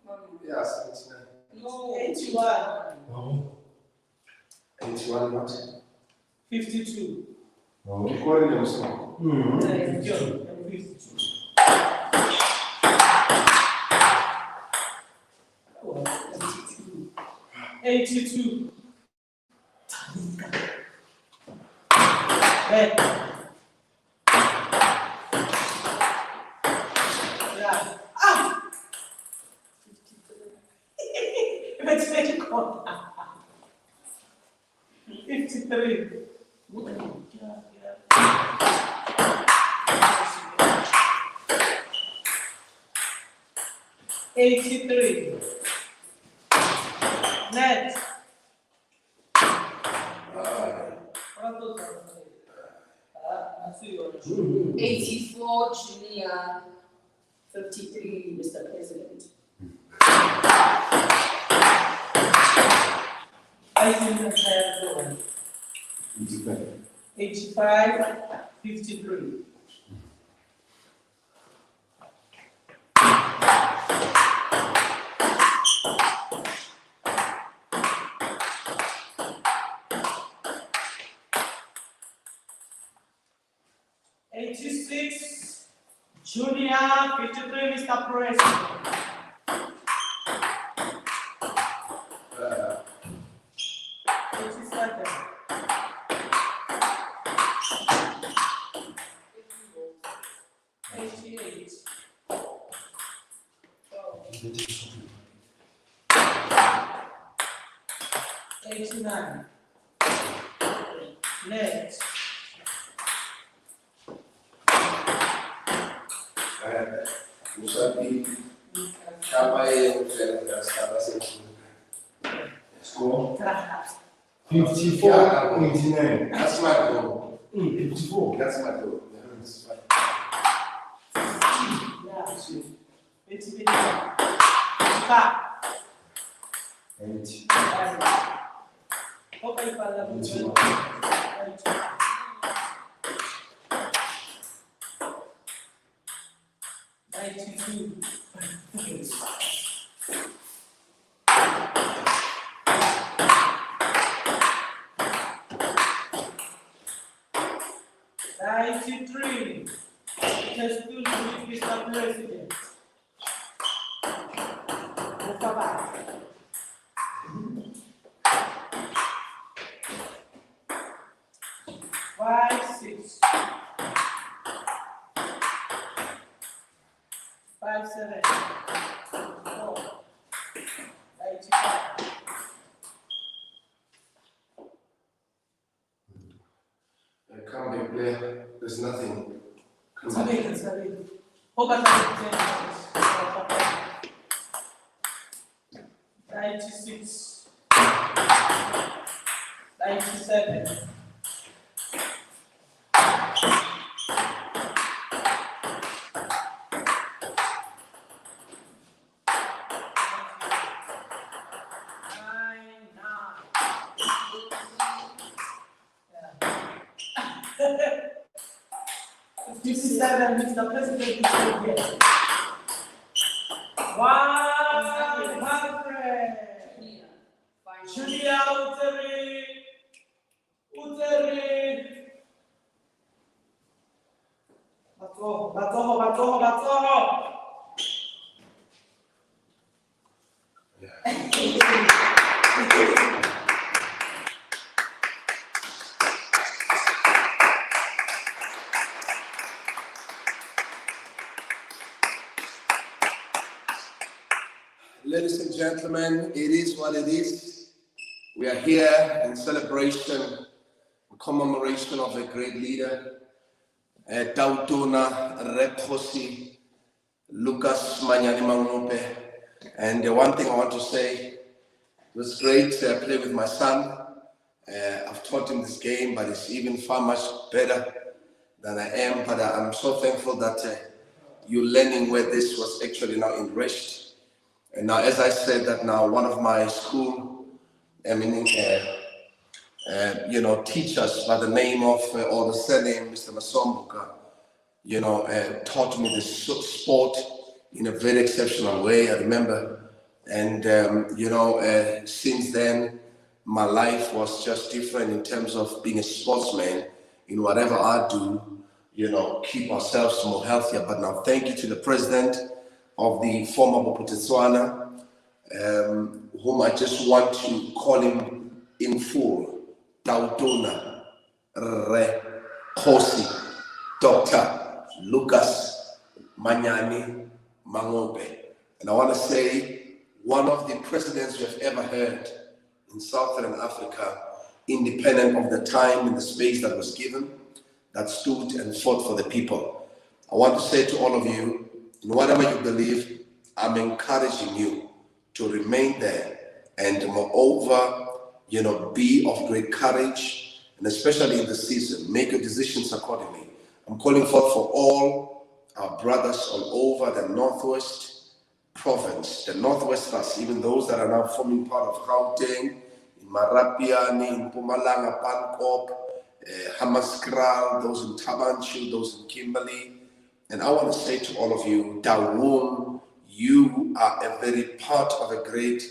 Yeah, 79. No. 81. No. 81 what? 52. No. According to Muslim. 52. 82. Hey. Yeah. Ah! 53. 83. 84 junior, 53, Mr. President. Item number 85, 53. Junior, 53, Mr. President. 87. 88. 89. Next. Musabi, Kabaye, Score 54, 89. That's my goal. 54. That's my goal. Yeah. 80. Stop. 80. Okay, Father. 92. 93. Let's do it, Mr. President. Five, 6. 5, 7. 4. 95. Come back there. There's nothing. Come back. Sabi. Hold on, 96. 97. 57, Mr. President, is here. 100. Julia Uteri. Batoho. Ladies and gentlemen, it is what it is. We are here in celebration, commemoration of a great leader, Tautona Rre Kgosi, Manyane Mangope. And the one thing I want to say, it was great to play with my son. I've taught him this game, but it's even far much better than I am. But I'm so thankful that you're learning where this was actually now enriched. And now, as I said, that now one of my school, teachers by the name of, or the surname, Mr. Masombuka, taught me this sport in a very exceptional way, I remember. And, since then, my life was just different in terms of being a sportsman in whatever I do, keep ourselves more healthier. But now, thank you to the president of the former Botswana, whom I just want to call him in full, Tautona Rre Kgosi, Dr. Manyane Mangope. And I want to say, one of the presidents you have ever heard in Southern Africa, independent of the time and the space that was given, that stood and fought for the people. I want to say to all of you, in whatever you believe, I'm encouraging you to remain there and moreover, be of great courage and especially in the season, make your decisions accordingly. I'm calling forth for all our brothers all over the Northwest province, the Northwesters, even those that are now forming part of Gauteng, in Marapiani, in Mpumalanga, Pankop, Hamaskral, those in Tabanchu, those in Kimberley. And I want to say to all of you, Dawoom, you are a very part of a great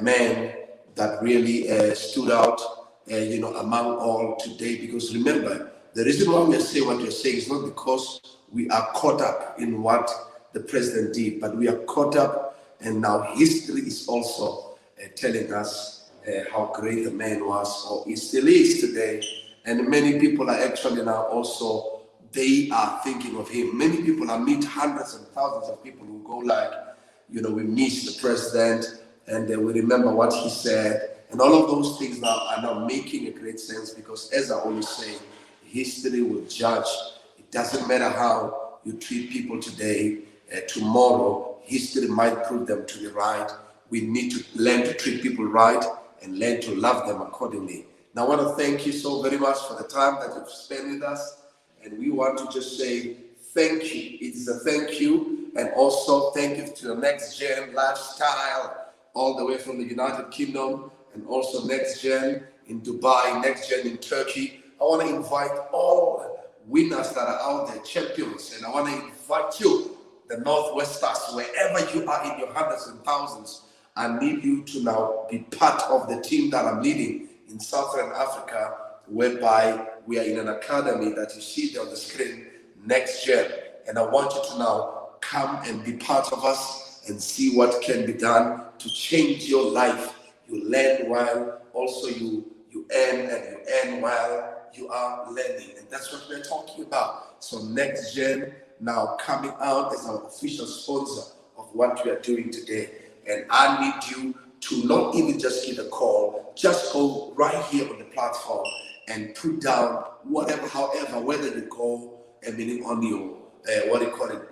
man that really stood out, among all today. Because remember, the reason why we say what you're saying is not because we are caught up in what the president did, but we are caught up, and now history is also telling us how great the man was, or he still is today. And many people are actually now also, they are thinking of him. Many people, I meet hundreds and thousands of people who go like, we miss the president, and we remember what he said, and all of those things now are now making a great sense, because as I always say, history will judge. It doesn't matter how you treat people today, tomorrow history might prove them to be right. We need to learn to treat people right and learn to love them accordingly. Now I want to thank you so very much for the time that you've spent with us, and we want to just say thank you. It is a thank you, and also thank you to the Next Gen Lifestyle, all the way from the United Kingdom, and also Next Gen in Dubai, Next Gen in Turkey. I want to invite all winners that are out there, champions, and I want to invite you, the Northwesters, wherever you are in your hundreds and thousands. I need you to now be part of the team that I'm leading in Southern Africa, whereby we are in an academy that you see there on the screen, Next Gen. And I want you to now come and be part of us and see what can be done to change your life. You learn while also you earn, and you earn while you are learning. And that's what we're talking about. So Next Gen now coming out as our official sponsor of what we are doing today. And I need you to not even just get a call, just go right here on the platform and put down whatever, however, whether you go, meaning on your,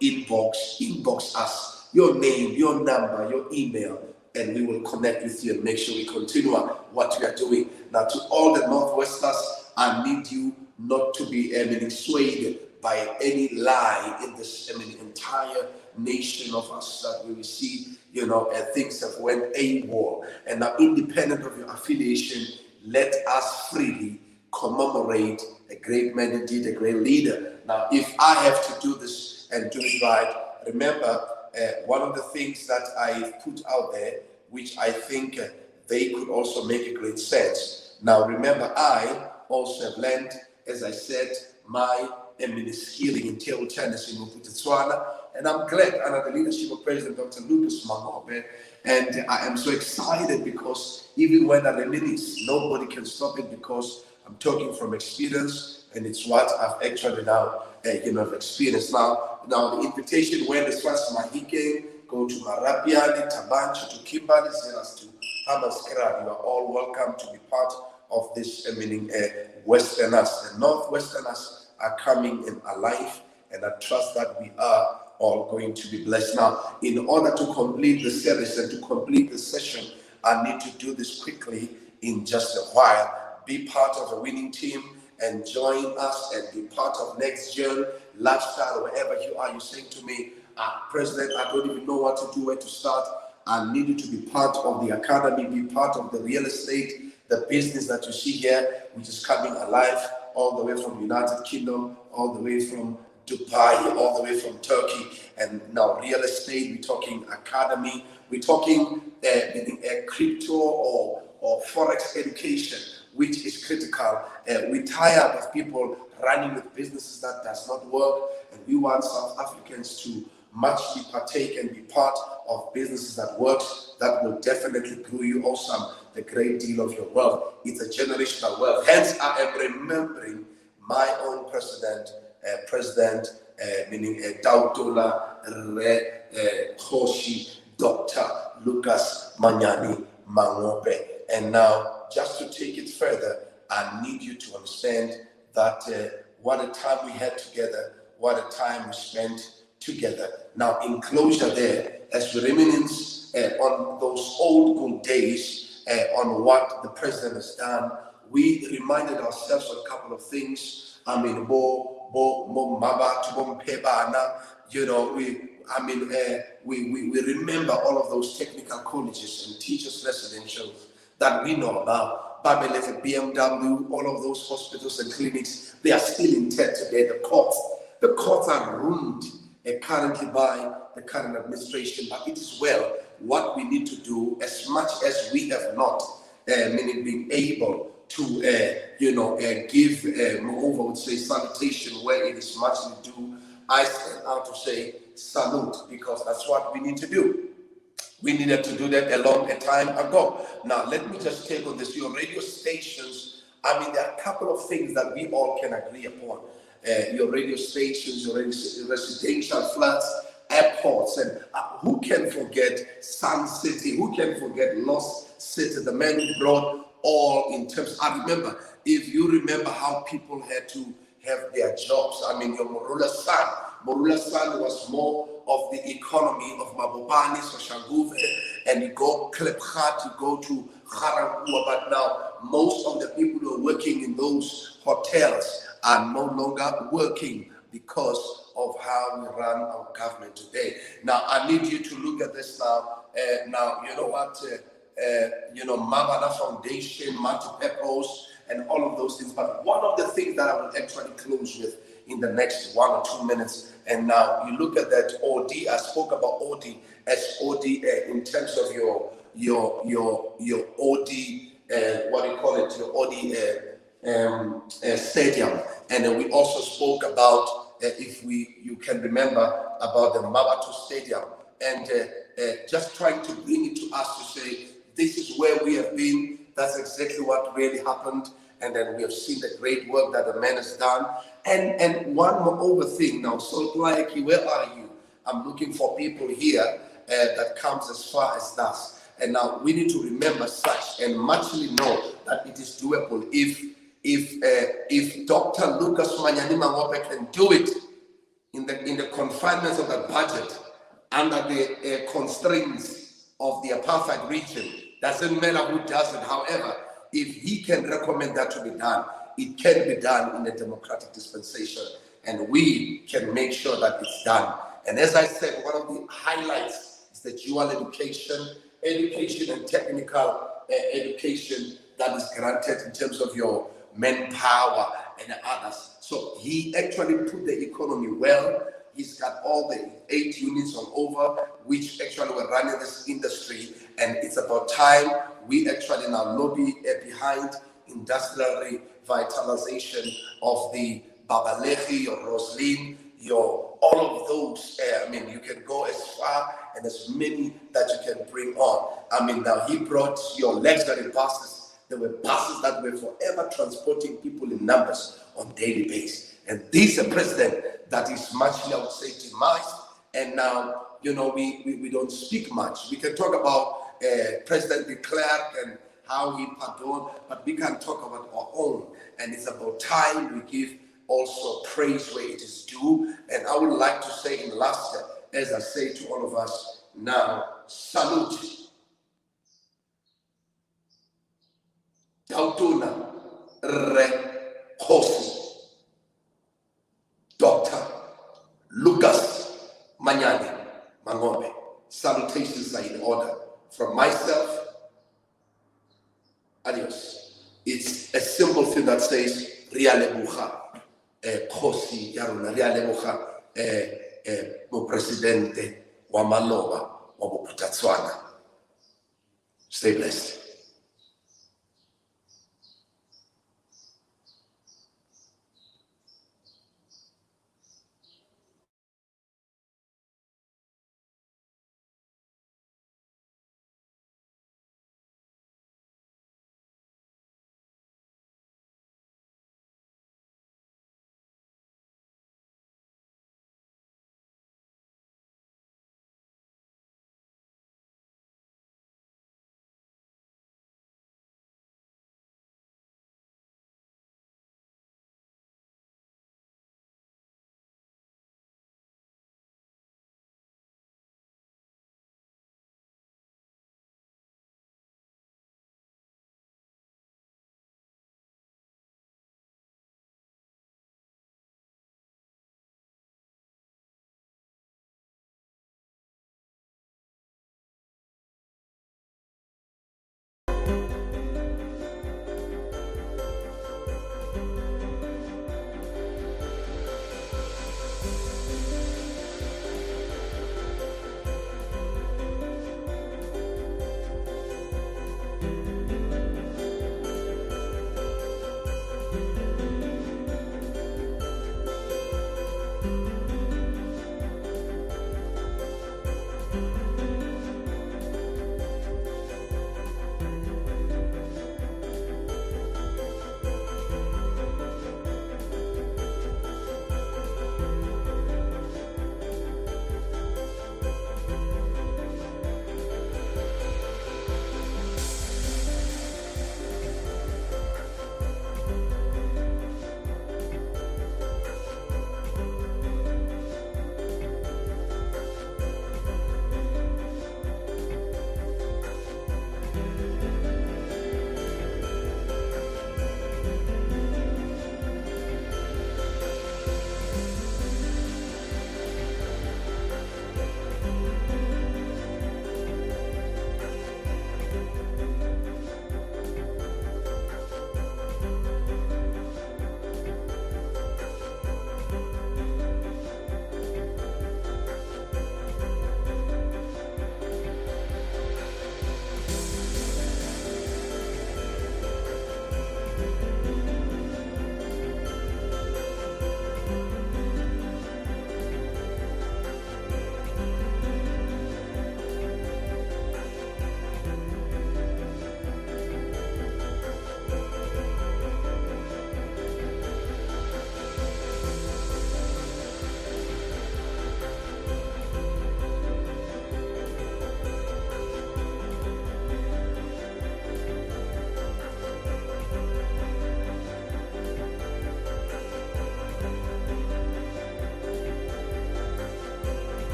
inbox us, your name, your number, your email, and we will connect with you and make sure we continue what we are doing. Now, to all the Northwesters, I need you not to be swayed by any lie in this entire nation of us that we will see, things that went AWOL. And now, independent of your affiliation, let us freely commemorate a great man indeed, a great leader. Now, if I have to do this and do it right, remember, one of the things that I put out there, which I think they could also make a great sense. Now, remember, I also have learned, as I said, my skilling in table tennis in Botswana, and I'm glad under the leadership of President Dr. Lucas Mangope, and I am so excited because even when I reminisce, nobody can stop it, because I'm talking from experience, and it's what I've actually now have experienced. Now the invitation went as far as Mahike, go to Marapiani, Tabanchu, to Kimberley, Zenas, to Hamaskara. You are all welcome to be part of this Westerners. The Northwesterners are coming in alive, and I trust that we are all going to be blessed. Now, in order to complete the series and to complete the session, I need to do this quickly in just a while. Be part of a winning team and join us and be part of Next Gen Lifestyle. Wherever you are, you're saying to me, President, I don't even know what to do, where to start. I need you to be part of the academy, be part of the real estate, the business that you see here, which is coming alive all the way from the United Kingdom, all the way from Dubai, all the way from Turkey. And now real estate, we're talking academy, we're talking crypto or forex education, which is critical. We're tired of people running with businesses that does not work, and we want South Africans to muchly partake and be part of businesses that works, that will definitely grow you also a great deal of your wealth. It's a generational wealth. Hence, I am remembering my own president, Tautona Rre Kgosi, Dr. Lucas Manyane Mangope. And now, just to take it further, I need you to understand that what a time we had together, what a time we spent together. Now, in closure there, as we reminisce on those old good days, on what the president has done, we reminded ourselves of a couple of things. I mean, you know, we remember all of those technical colleges and teachers' residentials that we know about. Babelete, BMW, all of those hospitals and clinics, they are still intact today. The courts are ruined currently by the current administration, but it is well. What we need to do, as much as we have not, meaning being able to, give, moreover, I would say, sanitation where it is much to do. I stand out to say salute, because that's what we need to do. We needed to do that a long time ago. Now, let me just take on this. Your radio stations, I mean, there are a couple of things that we all can agree upon. Your radio stations, your residential flats, airports, and who can forget Sun City? Who can forget Lost City? The man who brought all in terms. I remember, if you remember how people had to have their jobs. I mean, your Morula San was more of the economy of Mabopane, Soshanguve, and you go Klepchat, you go to Harangua, but now most of the people who are working in those hotels are no longer working because of how we run our government today. Now, I need you to look at this now. Now, you know what? Mabana Foundation, Multi-Purpose, and all of those things. But one of the things that I will actually close with in the next 1 or 2 minutes, and now you look at that OD. I spoke about OD as OD in terms of your OD, what do you call it? Your OD stadium, and then we also spoke about if you can remember about the Mabatu Stadium, and just trying to bring it to us to say this is where we have been. That's exactly what really happened. And then we have seen the great work that the man has done. And one more thing now, so like, where are you? I'm looking for people here that comes as far as that. And now we need to remember such and muchly know that it is doable. If Dr. Lucas Manyane Mangope can do it in the confinements of the budget, under the constraints of the apartheid region, doesn't matter who does it. However, if he can recommend that to be done, it can be done in a democratic dispensation, and we can make sure that it's done. And as I said, one of the highlights is the dual education and technical education that is granted in terms of your manpower and others. So he actually put the economy well. He's got all the 8 units on over, which actually were running this industry. And it's about time we actually now lobby behind industrial revitalization of the Babalehi, your Roslin, your all of those. I mean, you can go as far and as many that you can bring on. I mean, now he brought your luxury buses. There were buses that were forever transporting people in numbers on daily basis. And this is a president that is much, I would say, demised. And now, we don't speak much. We can talk about President de Klerk and how he pardoned, but we can talk about our own. And it's about time we give also praise where it is due. And I would like to say in last, as I say to all of us now, salute Tautona Rre Kgosi, Dr. Lucas Manyane Mangope. Salutations are in order. From myself, adios. It's a simple thing that says, Ria Leboga, Kgosi Yaruna, Ria Leboga, Mo Presidente wa Maloba, wa Bophuthatswana. Stay blessed.